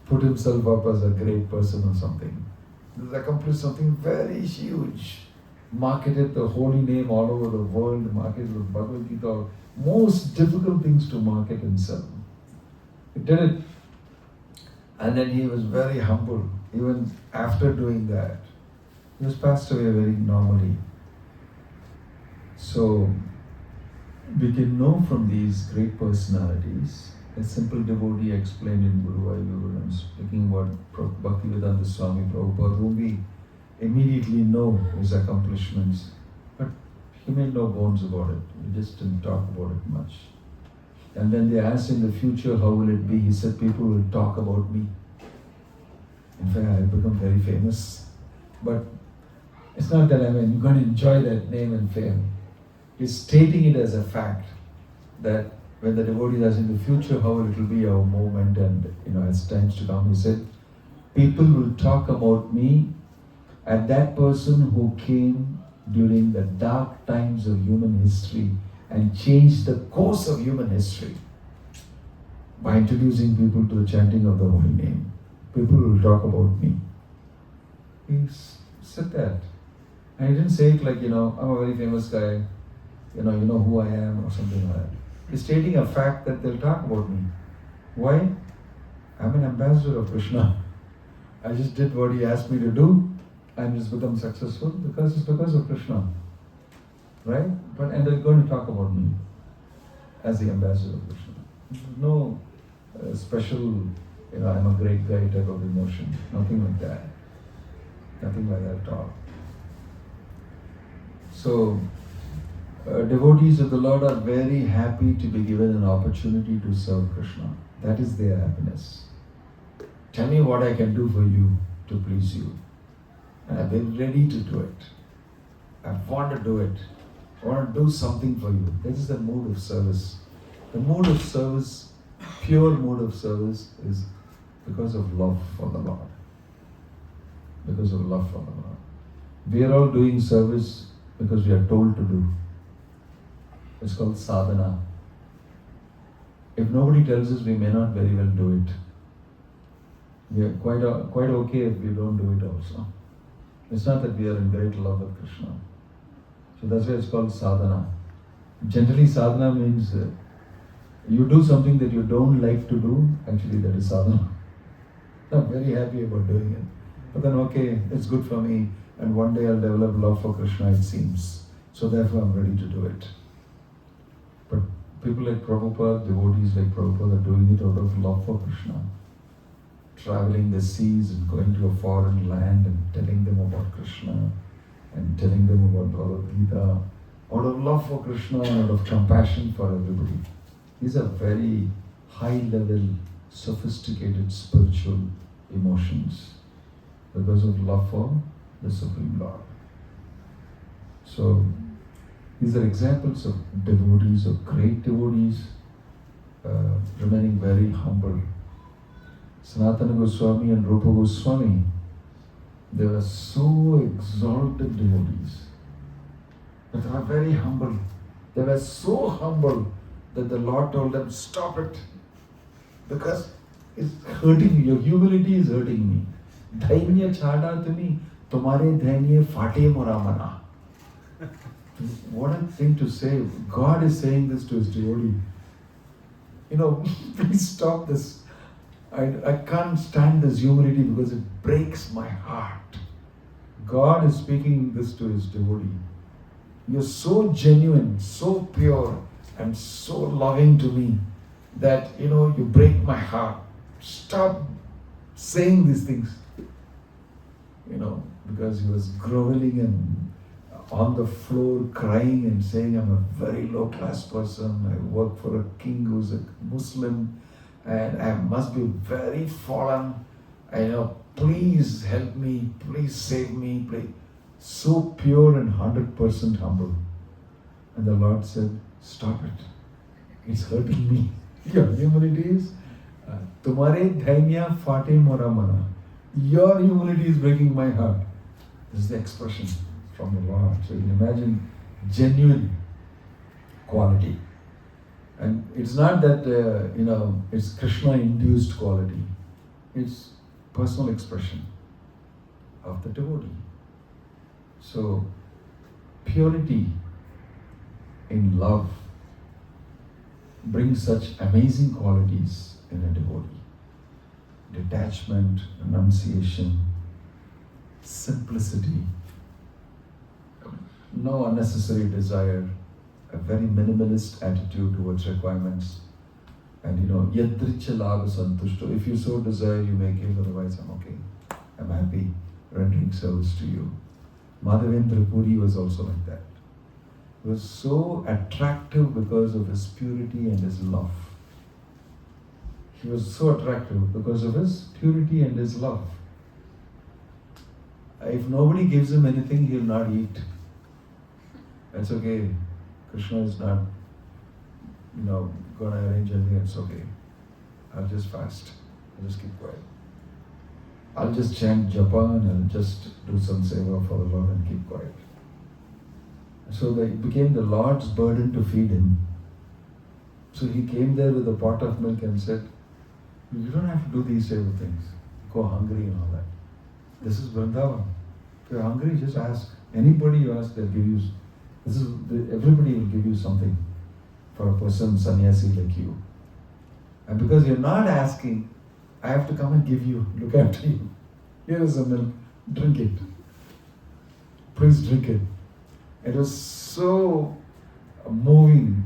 [SPEAKER 1] put himself up as a great person or something. He accomplished something very huge. Marketed the holy name all over the world, marketed the Bhagavad Gita, most difficult things to market himself. He did it. And then he was very humble, even after doing that. He was passed away very normally. So, we can know from these great personalities. A simple devotee explained in Guru Ayur, I'm speaking about Bhaktivedanta Swami Prabhupada, whom we immediately know his accomplishments, but he made no bones about it. He just didn't talk about it much. And then they asked in the future, how will it be? He said, people will talk about me. In fact, I've become very famous. But it's not that you're going to enjoy that name and fame. He's stating it as a fact that when the devotee does in the future, how it will be our moment and as times to come, he said, people will talk about me and that person who came during the dark times of human history and changed the course of human history by introducing people to the chanting of the holy name. People will talk about me. He said that. And he didn't say it like, I'm a very famous guy, you know who I am or something like that. He's stating a fact that they'll talk about me. Why? I'm an ambassador of Krishna. I just did what he asked me to do and it's become successful because it's because of Krishna. Right? And they're going to talk about me as the ambassador of Krishna. There's no special, I'm a great guy type of emotion. Nothing like that. Nothing like that at all. So, devotees of the Lord are very happy to be given an opportunity to serve Krishna. That is their happiness. Tell me what I can do for you to please you. And I've been ready to do it. I want to do it. I want to do something for you. That is the mood of service. The mood of service, pure mood of service, is because of love for the Lord. Because of love for the Lord. We are all doing service because we are told to do. It's called sadhana. If nobody tells us, we may not very well do it. We are quite okay if we don't do it also. It's not that we are in great love with Krishna. So that's why it's called sadhana. Generally, sadhana means you do something that you don't like to do. Actually, that is sadhana. I'm very happy about doing it. But then, okay, it's good for me, and one day I'll develop love for Krishna, it seems. So therefore, I'm ready to do it. But people like Prabhupada, devotees like Prabhupada are doing it out of love for Krishna. Traveling the seas and going to a foreign land and telling them about Krishna and telling them about Bhagavad Gita, out of love for Krishna and out of compassion for everybody. These are very high-level, sophisticated spiritual emotions because of love for the Supreme Lord. So, these are examples of devotees, of great devotees, remaining very humble. Sanatana Goswami and Rupa Goswami, they were so exalted devotees, but they were very humble. They were so humble that the Lord told them, stop it, because it's hurting me. Your humility is hurting me. Dhainya chada tumi, tumhare dhainya fate mora mana. What a thing to say. God is saying this to his devotee. Please stop this. I can't stand this humility because it breaks my heart. God is speaking this to his devotee. You're so genuine, so pure, and so loving to me that, you break my heart. Stop saying these things. Because he was groveling and on the floor crying and saying, I'm a very low class person. I work for a king who's a Muslim and I must be very fallen. Please help me, please save me, please. So pure and 100% humble. And the Lord said, stop it. It's hurting me. Your humility is, tumhare dhainya fate mora mana. Your humility is breaking my heart. This is the expression from the Lord. So you can imagine genuine quality. And it's not that, it's Krishna-induced quality. It's personal expression of the devotee. So, purity in love brings such amazing qualities in a devotee. Detachment, renunciation, simplicity, no unnecessary desire, a very minimalist attitude towards requirements, and yadricha labha santushto. If you so desire, you may give, otherwise I'm okay. I'm happy rendering service to you. Madhavendra Puri was also like that. He was so attractive because of his purity and his love. He was so attractive because of his purity and his love. If nobody gives him anything, he'll not eat. That's okay. Krishna is not, going to arrange anything. It's okay. I'll just fast. I'll just keep quiet. I'll just chant japa and I'll just do some seva for the Lord and keep quiet. So it became the Lord's burden to feed him. So he came there with a pot of milk and said, you don't have to do these type of things. Go hungry and all that. This is Vrindavan. If you're hungry, just ask. Anybody you ask, they'll give you. Everybody will give you something for a person, sannyasi like you. And because you're not asking, I have to come and give you, look after you. Here is some milk, drink it. Please drink it. It was so moving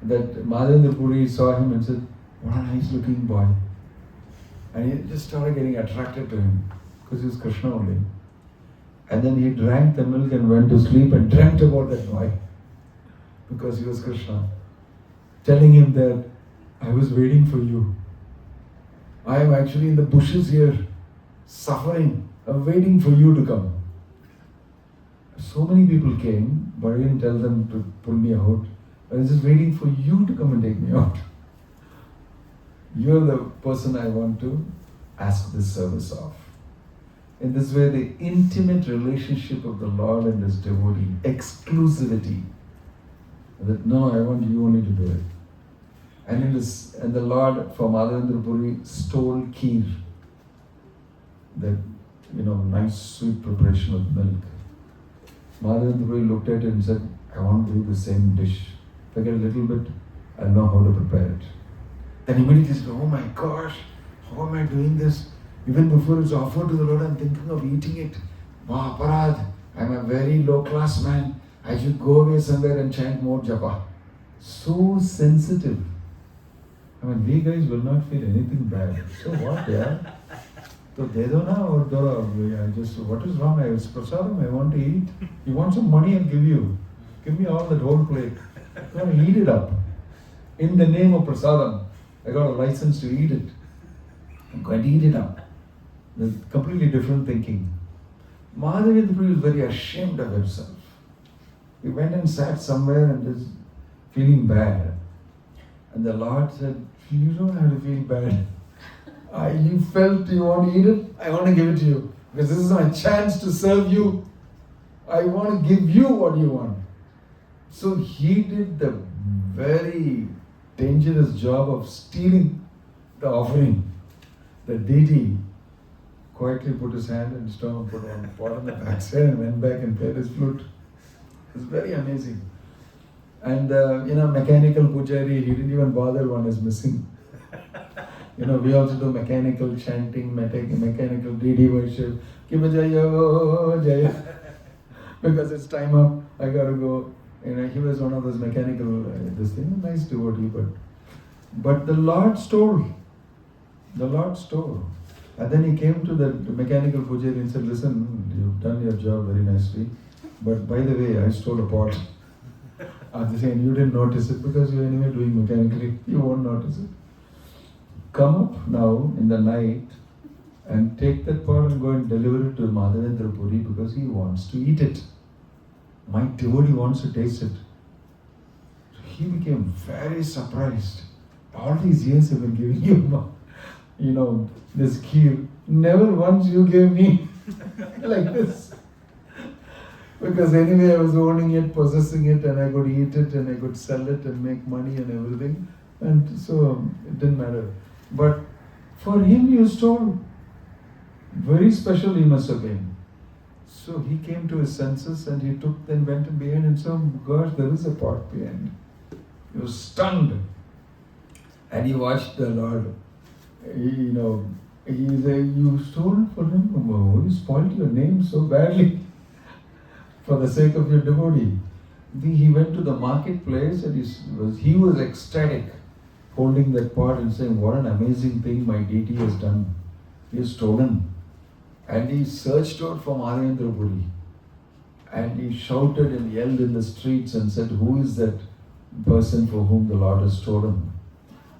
[SPEAKER 1] that Madhavendra Puri saw him and said, what a nice looking boy. And he just started getting attracted to him because he was Krishna only. And then he drank the milk and went to sleep and dreamt about that boy because he was Krishna, telling him that I was waiting for you. I am actually in the bushes here, suffering. I'm waiting for you to come. So many people came, but I didn't tell them to pull me out. I was just waiting for you to come and take me out. You're the person I want to ask this service of. In this way, the intimate relationship of the Lord and his devotee, exclusivity. That no, I want you only to do it. And the Lord from Madhavendra Puri stole kheer, that nice sweet preparation of milk. Madhavendra Puri looked at it and said, I want to do the same dish. If I get a little bit, I know how to prepare it. Then immediately said, oh my gosh, how am I doing this? Even before it's offered to the Lord, I'm thinking of eating it. Maharaj, I'm a very low class man. I should go away somewhere and chant more japa. So sensitive. I mean, we guys will not feel anything bad. So what, yeah? So de do na or do I just, what is wrong? It's prasadam, I want to eat. You want some money, I'll give you. Give me all that whole plate. I'm going to eat it up. In the name of prasadam, I got a license to eat it. I'm going to eat it up. There's completely different thinking. Madhavendra Puri was very ashamed of himself. He went and sat somewhere and was feeling bad. And the Lord said, you don't have to feel bad. You felt you want to eat it, I want to give it to you. Because this is my chance to serve you. I want to give you what you want. So he did the very dangerous job of stealing the offering. The deity quietly put his hand and stone, put on the pot on the backside and went back and played his flute. It's very amazing. And mechanical pujari, he didn't even bother, one is missing. We also do mechanical chanting, mechanical deity worship. Kiva Jaya, Jaya. Because it's time up, I gotta go. He was one of those mechanical, this thing, nice devotee, but the Lord stole. The Lord stole. And then he came to the mechanical pujari and said, listen, you've done your job very nicely, but by the way, I stole a pot. They saying, you didn't notice it because you're anyway doing mechanically, you won't notice it. Come up now in the night and take that pot and go and deliver it to Madhavendra Puri because he wants to eat it. My devotee wants to taste it. So he became very surprised. All these years I've been giving you, this kheer. Never once you gave me like this. Because anyway I was owning it, possessing it, and I could eat it and I could sell it and make money and everything. And so it didn't matter. But for him you stole. Very special he must have been. So he came to his senses and he then went behind and said, oh gosh, there is a pot behind. He was stunned. And he watched the Lord. He said, you stole it for him? Oh, you spoiled your name so badly for the sake of your devotee. He went to the marketplace and he was ecstatic, holding that pot and saying, what an amazing thing my deity has done. He has stolen. And he searched out for Maharendra Puri. And he shouted and yelled in the streets and said, who is that person for whom the Lord has stolen?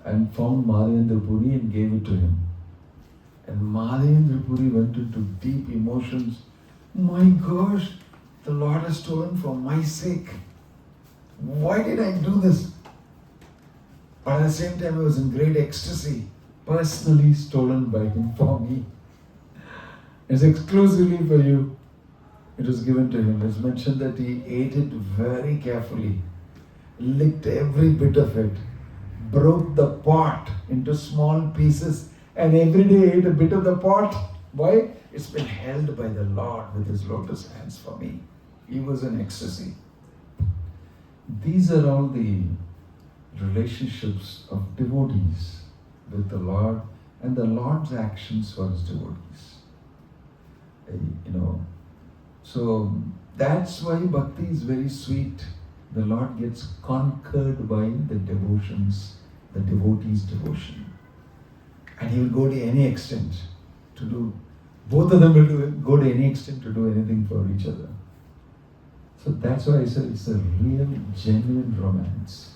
[SPEAKER 1] And found Maharendra Puri and gave it to him. And Maharendra Puri went into deep emotions. My gosh, the Lord has stolen for my sake. Why did I do this? But at the same time, I was in great ecstasy. Personally stolen by him for me. It's exclusively for you. It was given to him. It's mentioned that he ate it very carefully, licked every bit of it, broke the pot into small pieces, and every day ate a bit of the pot. Why? It's been held by the Lord with his lotus hands for me. He was in ecstasy. These are all the relationships of devotees with the Lord and the Lord's actions for his devotees. So that's why Bhakti is very sweet. The Lord gets conquered by the devotions, the devotee's devotion. And he will go to any extent to do, both of them will go to any extent to do anything for each other. So that's why I said it's a real, genuine romance.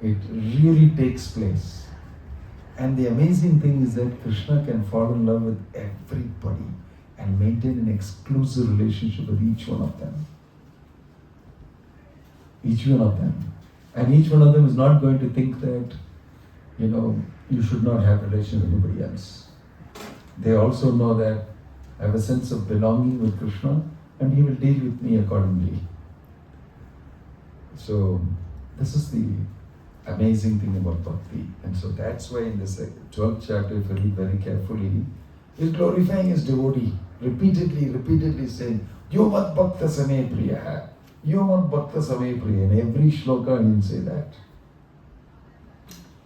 [SPEAKER 1] It really takes place. And the amazing thing is that Krishna can fall in love with everybody and maintain an exclusive relationship with each one of them. Each one of them. And each one of them is not going to think that, you should not have a relation with anybody else. They also know that I have a sense of belonging with Krishna and he will deal with me accordingly. So this is the amazing thing about Bhakti. And so that's why in this 12th chapter, if you read very carefully, he's glorifying his devotee, repeatedly saying, Yo mat bhakta same priya, Yo mat bhakta same priya. In every shloka he will say that.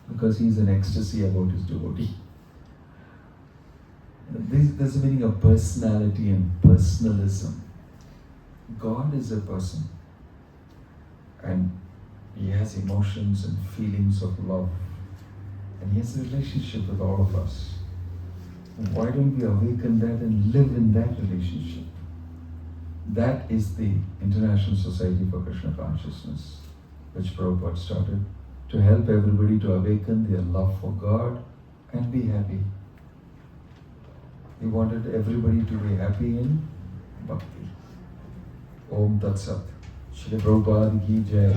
[SPEAKER 1] Because he's in ecstasy about his devotee. there's a meaning of personality and personalism. God is a person and He has emotions and feelings of love and He has a relationship with all of us. Why don't we awaken that and live in that relationship? That is the International Society for Krishna Consciousness, which Prabhupada started to help everybody to awaken their love for God and be happy. He wanted everybody to be happy in Bhakti. Om Tat Sat. Shri Prabhupada Ki Jai.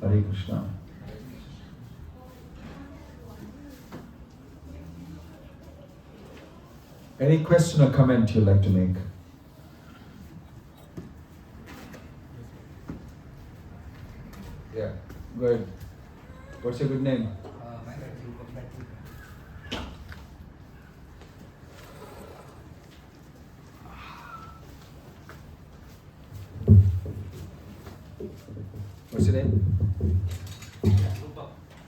[SPEAKER 1] Hare Krishna. Any question or comment you'd like to make? Yeah, go ahead. What's your good name? What's your name?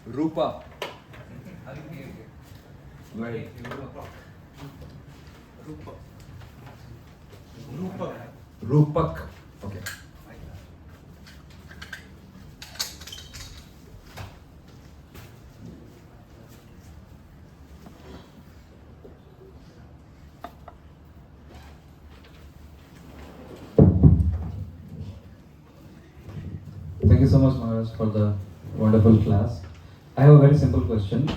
[SPEAKER 1] Rupa. Go ahead. Rupak. Okay.
[SPEAKER 2] Thank you so much, Maharaj, for the wonderful class. I have a very simple question.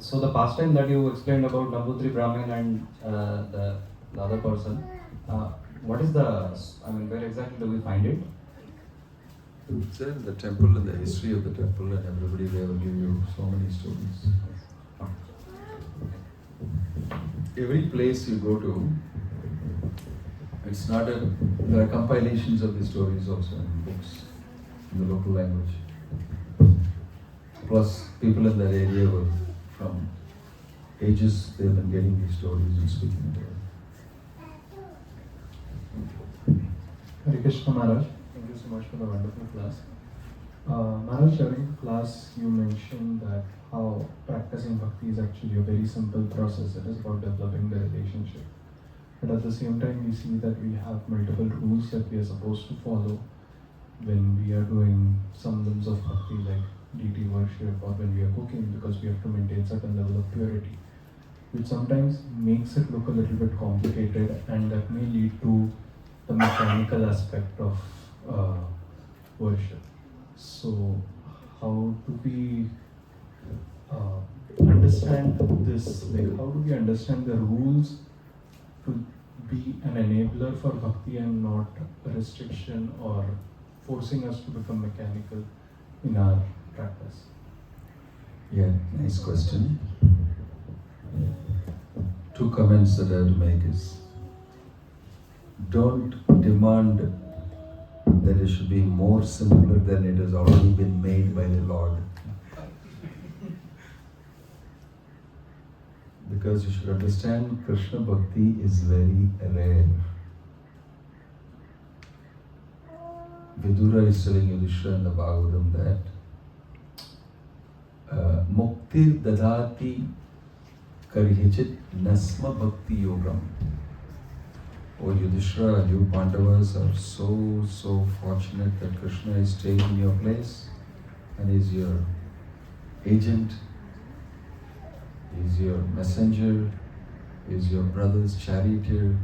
[SPEAKER 2] So the pastime that you explained about Nambutri Brahmin and the other person, what is where exactly do we find it?
[SPEAKER 1] It's there in the temple and the history of the temple, and everybody there will give you so many stories. Every place you go to, there are compilations of the stories also in books in the local language. Plus, people in that area will, from ages, they've been getting these stories and speaking to them.
[SPEAKER 3] Hare Krishna Maharaj, thank you so much for the wonderful class. Maharaj, during the class you mentioned that how practicing bhakti is actually a very simple process. It is about developing the relationship. But at the same time we see that we have multiple rules that we are supposed to follow when we are doing some limbs of bhakti like deity worship or when we are cooking, because we have to maintain certain level of purity, which sometimes makes it look a little bit complicated, and that may lead to the mechanical aspect of worship. So how do we understand this? Like, how do we understand the rules to be an enabler for bhakti and not a restriction or forcing us to become mechanical in our practice?
[SPEAKER 1] Yeah, nice question. Two comments that I have to make is, don't demand that it should be more simpler than it has already been made by the Lord. Because you should understand, Krishna Bhakti is very rare. Vidura is telling Yudhishthira in the Bhagavatam that Muktir dadati karhichit nasma bhakti yogam. Oh Yudhishthira, you Pandavas are so fortunate that Krishna is staying in your place and is your agent, is your messenger, is your brother's charioteer,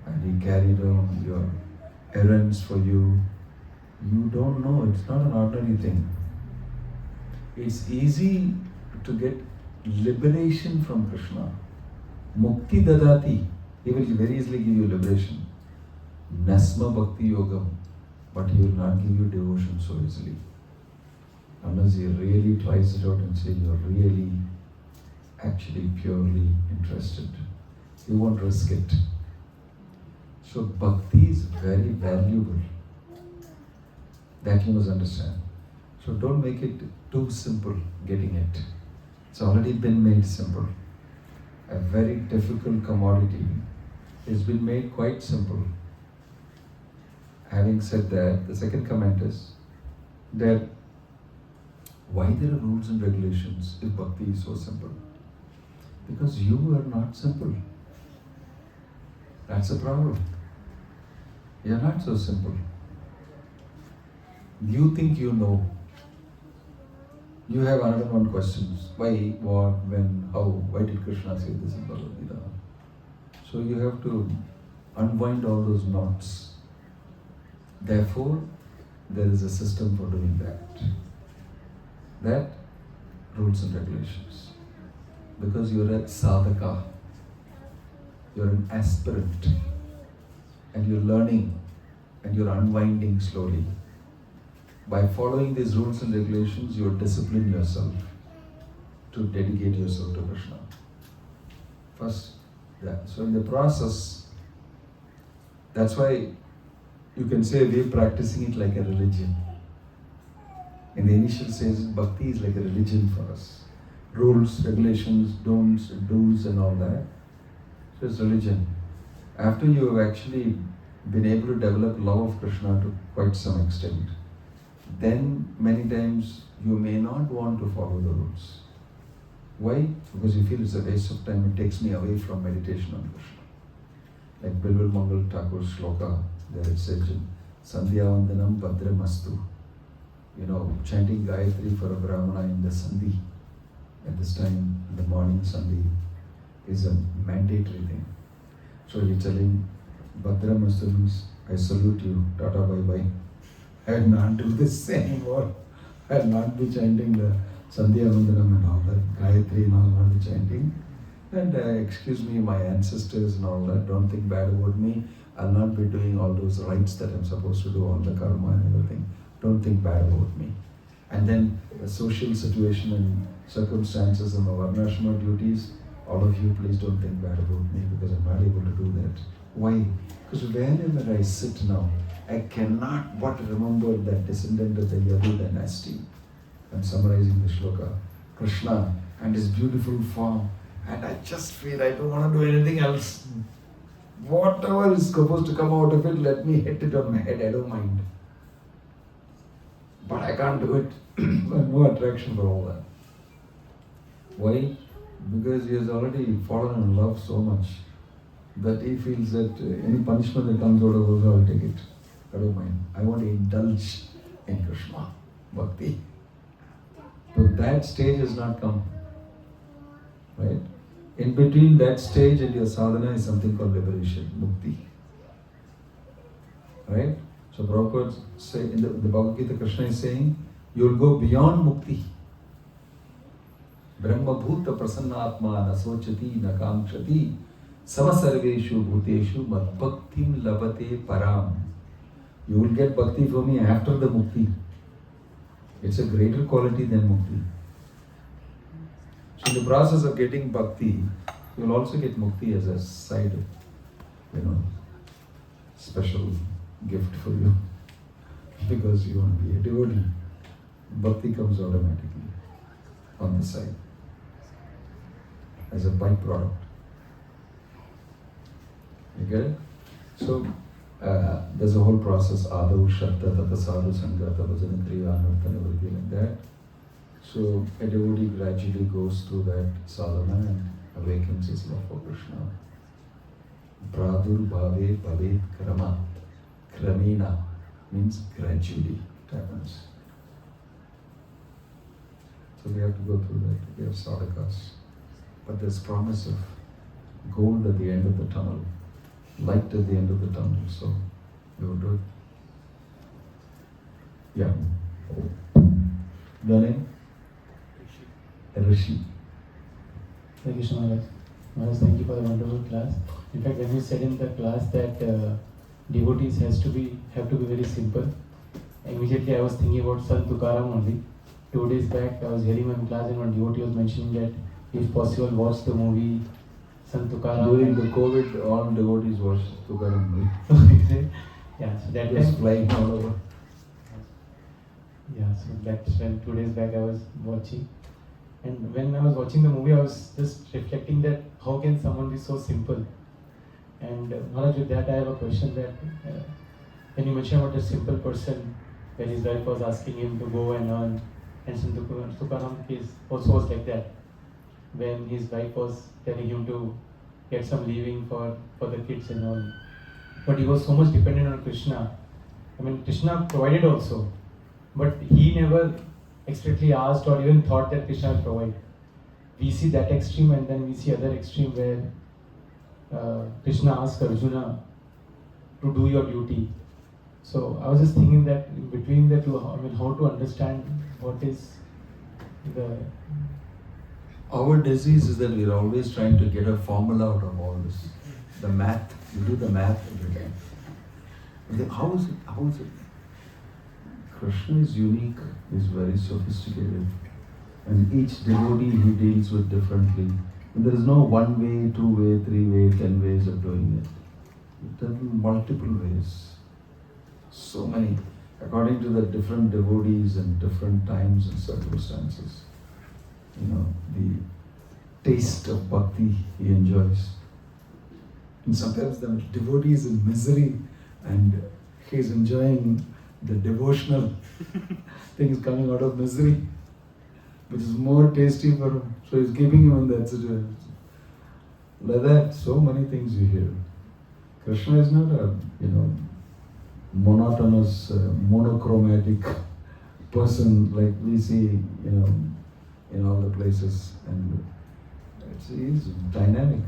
[SPEAKER 1] and he carried on your errands for you. You don't know, it's not an ordinary thing. It's easy to get liberation from Krishna. Mukti dadati, he will very easily give you liberation. Nasma bhakti yogam, but he will not give you devotion so easily. Unless he really tries it out and says you're really, actually purely interested. You won't risk it. So bhakti is very valuable. That you must understand. So don't make it too simple getting it. It's already been made simple. A very difficult commodity has been made quite simple. Having said that, the second comment is that why there are rules and regulations if bhakti is so simple? Because you are not simple. That's the problem. You are not so simple. You think you know. You have 101 questions. Why, what, when, how? Why did Krishna say this in Bhagavad Gita? So you have to unwind all those knots. Therefore, there is a system for doing that. That rules and regulations. Because you're a sadhaka, you're an aspirant, and you're learning and you're unwinding slowly. By following these rules and regulations, you discipline yourself to dedicate yourself to Krishna. First, that. So in the process, that's why you can say we're practicing it like a religion. In the initial stages, Bhakti is like a religion for us. Rules, regulations, don'ts, do's and all that. So it's religion. After you have actually been able to develop love of Krishna to quite some extent, then many times you may not want to follow the rules. Why? Because you feel it's a waste of time, it takes me away from meditation on Krishna. Like Bilbil Mangal Thakur's shloka, there it says, Sandhya Vandanam Bhadramastu. You know, chanting Gayatri for a Brahmana in the Sandhi, at this time, in the morning Sandhi, is a mandatory thing. So you're telling, Bhadramastu means, I salute you, Tata bye bye. I will not do this anymore. I will not be chanting the Sandhya Vandanam and all that, Gayatri and all, not be chanting. And excuse me, my ancestors and all that, don't think bad about me. I'll not be doing all those rites that I'm supposed to do, all the karma and everything. Don't think bad about me. And then the social situation and circumstances and the varnashrama duties, all of you please don't think bad about me because I'm not able to do that. Why? Because whenever I sit now, I cannot but remember that descendant of the Yadu dynasty. I'm summarizing the shloka. Krishna and his beautiful form. And I just feel I don't want to do anything else. Whatever is supposed to come out of it, let me hit it on my head, I don't mind. But I can't do it. I have no attraction for all that. Why? Because he has already fallen in love so much that he feels that any punishment that comes out of it, I'll take it. I don't mind. I want to indulge in Krishna, Bhakti. But that stage has not come. Right? In between that stage and your sadhana is something called liberation, mukti. Right? So Prabhupada say in the Bhagavad Gita, Krishna is saying, you will go beyond mukti. Brahma bhuta prasannatma nasochati nakamshati samasarveshu bhuteshu mad bhaktim labate param. You will get bhakti from me after the mukti. It's a greater quality than mukti. So in the process of getting bhakti, you will also get mukti as a side, special gift for you. Because you want to be a devotee. Bhakti comes automatically on the side as a byproduct. You get it? So there's a whole process, Adav, Shraddha, Tata Sadhu, Sangha, Tapasana, Kriya, Anurtana, everything like that. So a devotee gradually goes through that sadhana and awakens his love for Krishna. Pradur Bhave Bhavet Kramat. Kramena means gradually it happens. So we have to go through that. We have sadhakas. But there's promise of gold at the end of the tunnel, light at the end of the tunnel. So we will do it. Yeah. Your name? Rishi.
[SPEAKER 4] Thank you so much. Maharaj, thank you for the wonderful class. In fact, when you said in the class that devotees have to be very simple, immediately I was thinking about Sant Tukaram only. 2 days back, I was hearing one class and one devotee was mentioning that if possible, watch the movie Sant Tukaram.
[SPEAKER 1] During the COVID, all devotees watched Tukaram.
[SPEAKER 4] Yeah, so that
[SPEAKER 1] was
[SPEAKER 4] time
[SPEAKER 1] flying all over.
[SPEAKER 4] Yeah, so that's when 2 days back I was watching. And when I was watching the movie, I was just reflecting that how can someone be so simple? And Maharaj, with that I have a question that when you mentioned about a simple person, when his wife was asking him to go and earn, and Sant Tukaram case also was like that. when his wife was telling him to get some leaving for the kids and all. But he was so much dependent on Krishna. I mean, Krishna provided also, but he never explicitly asked or even thought that Krishna will provide. We see that extreme, and then we see other extreme where Krishna asked Arjuna to do your duty. So I was just thinking that in between the two, I mean, how to understand what is the...
[SPEAKER 1] Our disease is that we're always trying to get a formula out of all this. The math, you do the math every time. How is it? Krishna is unique, is very sophisticated. And each devotee he deals with differently. And there is no one way, 2 way, 3 way, 10 ways of doing it. There are multiple ways. So many, according to the different devotees and different times and circumstances. The taste of bhakti he enjoys. And sometimes the devotee is in misery and he is enjoying the devotional things coming out of misery, which is more tasty for him. So he's keeping him in that situation. Like that, so many things you hear. Krishna is not a, monotonous, monochromatic person like we see, in all the places. And he's dynamic.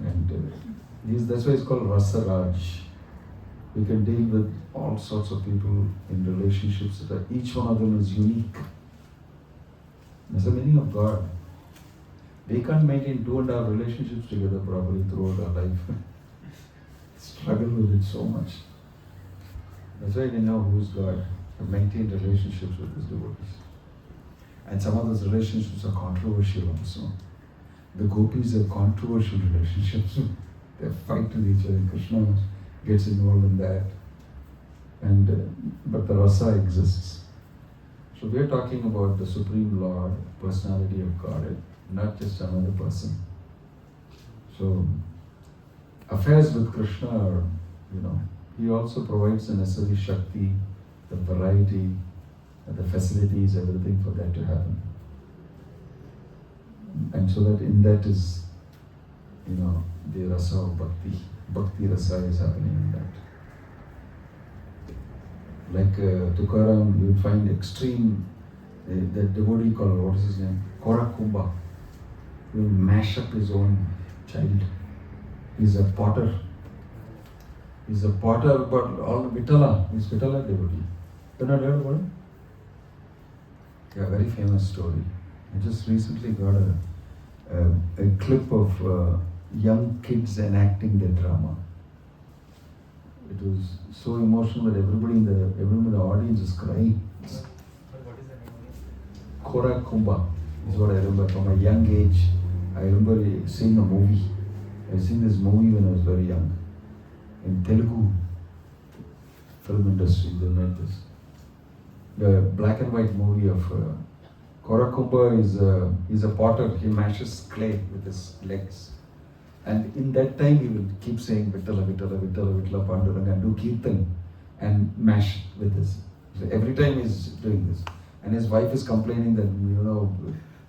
[SPEAKER 1] And that's why it's called Rasa Raj. We can deal with all sorts of people in relationships that each one of them is unique. That's the meaning of God. We can't maintain 2.5 relationships together properly throughout our life. Struggle with it so much. That's why we know who is God. We maintain relationships with His devotees. And some of those relationships are controversial also. The gopis have controversial relationships. They fight with each other. Krishna gets involved in that. But the rasa exists. So we are talking about the Supreme Lord, personality of God, not just another person. So affairs with Krishna are, he also provides the necessary Shakti, the variety, the facilities, everything for that to happen. And so that in that is, the rasa of bhakti. Bhakti rasa is happening in that. Like Tukaram, you will find extreme, the devotee called, what is his name? Korakumbha. He will mash up his own child. He's a potter. But all Vittala, he's Vittala devotee. You not heard about him? Yeah, very famous story. I just recently got a clip of young kids enacting their drama. It was so emotional that everyone in the audience is crying.
[SPEAKER 2] What is the name again?
[SPEAKER 1] Kora Kumbha is what I remember from a young age. I remember seeing a movie. I seen this movie when I was very young. In Telugu film industry, they made this. The black and white movie of Korakumbha is a potter. He mashes clay with his legs. And in that time he will keep saying Vittala, Vittala, Vittala, Vittala, Panduranga, and do kirtan and mash with this. So every time he's doing this. And his wife is complaining that,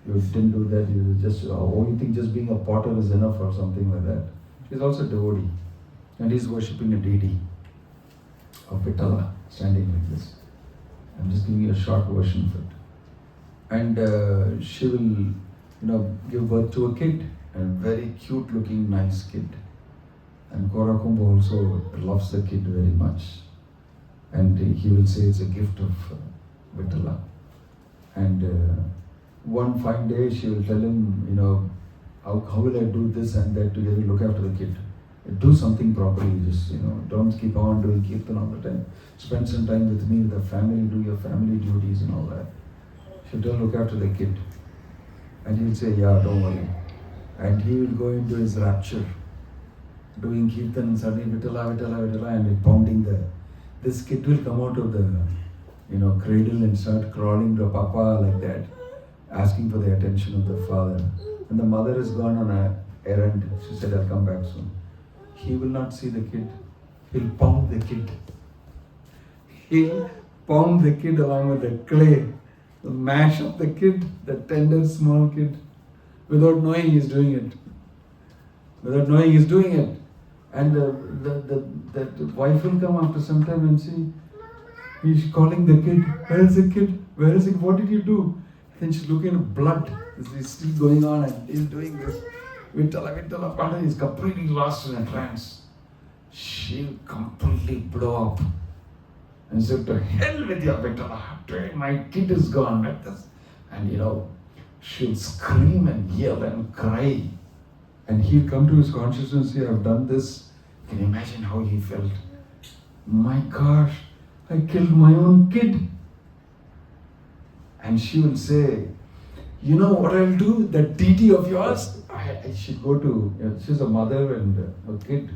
[SPEAKER 1] you didn't do that, you just, you think just being a potter is enough or something like that. He's also a devotee. And he's worshipping a deity of Vittala, standing like this. I'm just giving you a short version of it. And she will, give birth to a kid, a very cute looking, nice kid. And Korakumbha also loves the kid very much. And he will say it's a gift of Vittala. And one fine day she will tell him, how will I do this and that to really look after the kid. Do something properly, just, don't keep on doing kirtan all the time. Spend some time with me, with the family, do your family duties and all that. She'll tell, look after the kid. And he'll say, yeah, don't worry. And he will go into his rapture, doing kirtan and suddenly Vittala, Vittala, Vittala, and pounding this kid will come out of the, cradle and start crawling to Papa like that, asking for the attention of the father. And the mother has gone on an errand. She said, I'll come back soon. He will not see the kid. He'll pound the kid. He'll pound the kid along with the clay. He'll mash up the kid, the tender small kid. without knowing he's doing it. Without knowing he's doing it. And the wife will come after some time and see, he's calling the kid, where is the kid? Where is it? What did you do? Then she's looking at blood. It's still going on and he's doing this. Vittala, Panda is completely lost in a trance. She'll completely blow up. And said, to hell with your Vittala. My kid is gone. Like this. And she'll scream and yell and cry. And he'll come to his consciousness, I have done this. Can you imagine how he felt? My gosh, I killed my own kid. And she will say, you know what I'll do? That TT of yours, I should go to, she's a mother and a kid.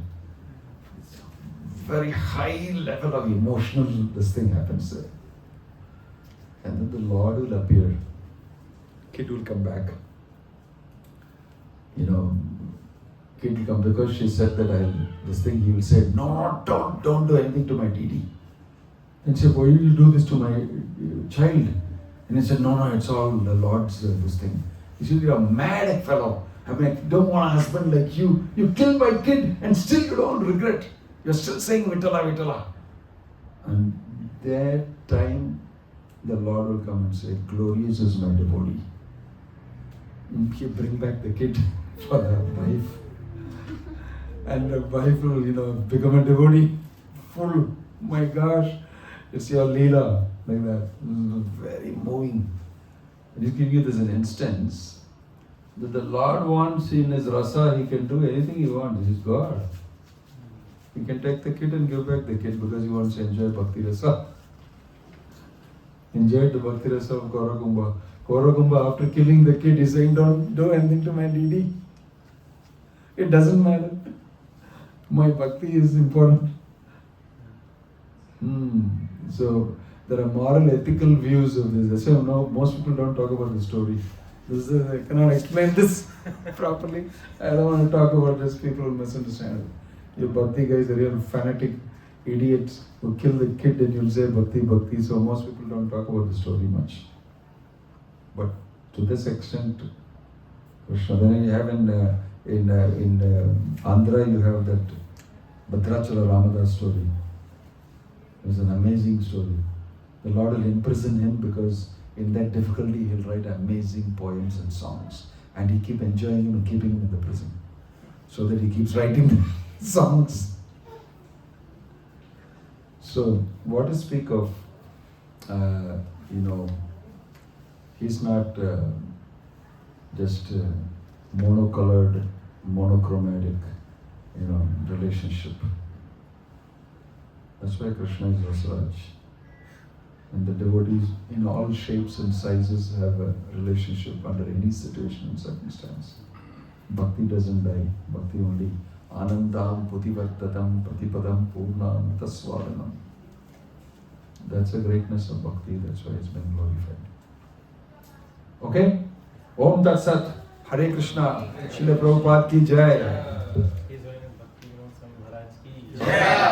[SPEAKER 1] It's a very high level of emotional, this thing happens there. And then the Lord will appear. Kid will come back. Kid will come because she said that this thing, he will say, no, don't do anything to my TT. And she said, why will you do this to my child? And he said, no, it's all the Lord's this thing. He said, you're a mad fellow. I don't want a husband like you. You killed my kid and still you don't regret. You're still saying Vittala, Vittala. And that time, the Lord will come and say, glorious is my devotee. And he bring back the kid for the wife. And the wife will, become a devotee. Full, my gosh, it's your Leela. Like that. Very moving. I just give you this an instance that the Lord wants in his rasa, he can do anything he wants. He's God. He can take the kid and give back the kid because he wants to enjoy Bhakti rasa. Enjoyed the Bhakti rasa of Gaurakumbha. Gaurakumbha, after killing the kid, he's saying, don't do anything to my DD. It doesn't matter. My Bhakti is important. So, there are moral, ethical views of this. So, no, most people don't talk about the story. I cannot explain this properly. I don't want to talk about this. People will misunderstand it. Your Bhakti guys are real fanatic idiots who kill the kid and you'll say Bhakti, Bhakti. So most people don't talk about the story much. But to this extent, Krishna. Then you have in Andhra, you have that Bhadrachala Ramadas story. It's an amazing story. The Lord will imprison him because in that difficulty he'll write amazing poems and songs. And he keep enjoying him and keeping him in the prison. So that he keeps writing songs. So what to speak of, he's not just monocolored, monochromatic, relationship. That's why Krishna is Rasaraj. And the devotees in all shapes and sizes have a relationship under any situation and circumstance. Bhakti doesn't die. Bhakti only anandam putivartatam patipadam purnam taswaranam. That's the greatness of Bhakti. That's why it's been glorified. Okay? Om Tat Sat. Hare Krishna. Srila Prabhupada ki Jai.
[SPEAKER 4] His Holiness Bhakti Vinod Swami Maharaj ki Jai.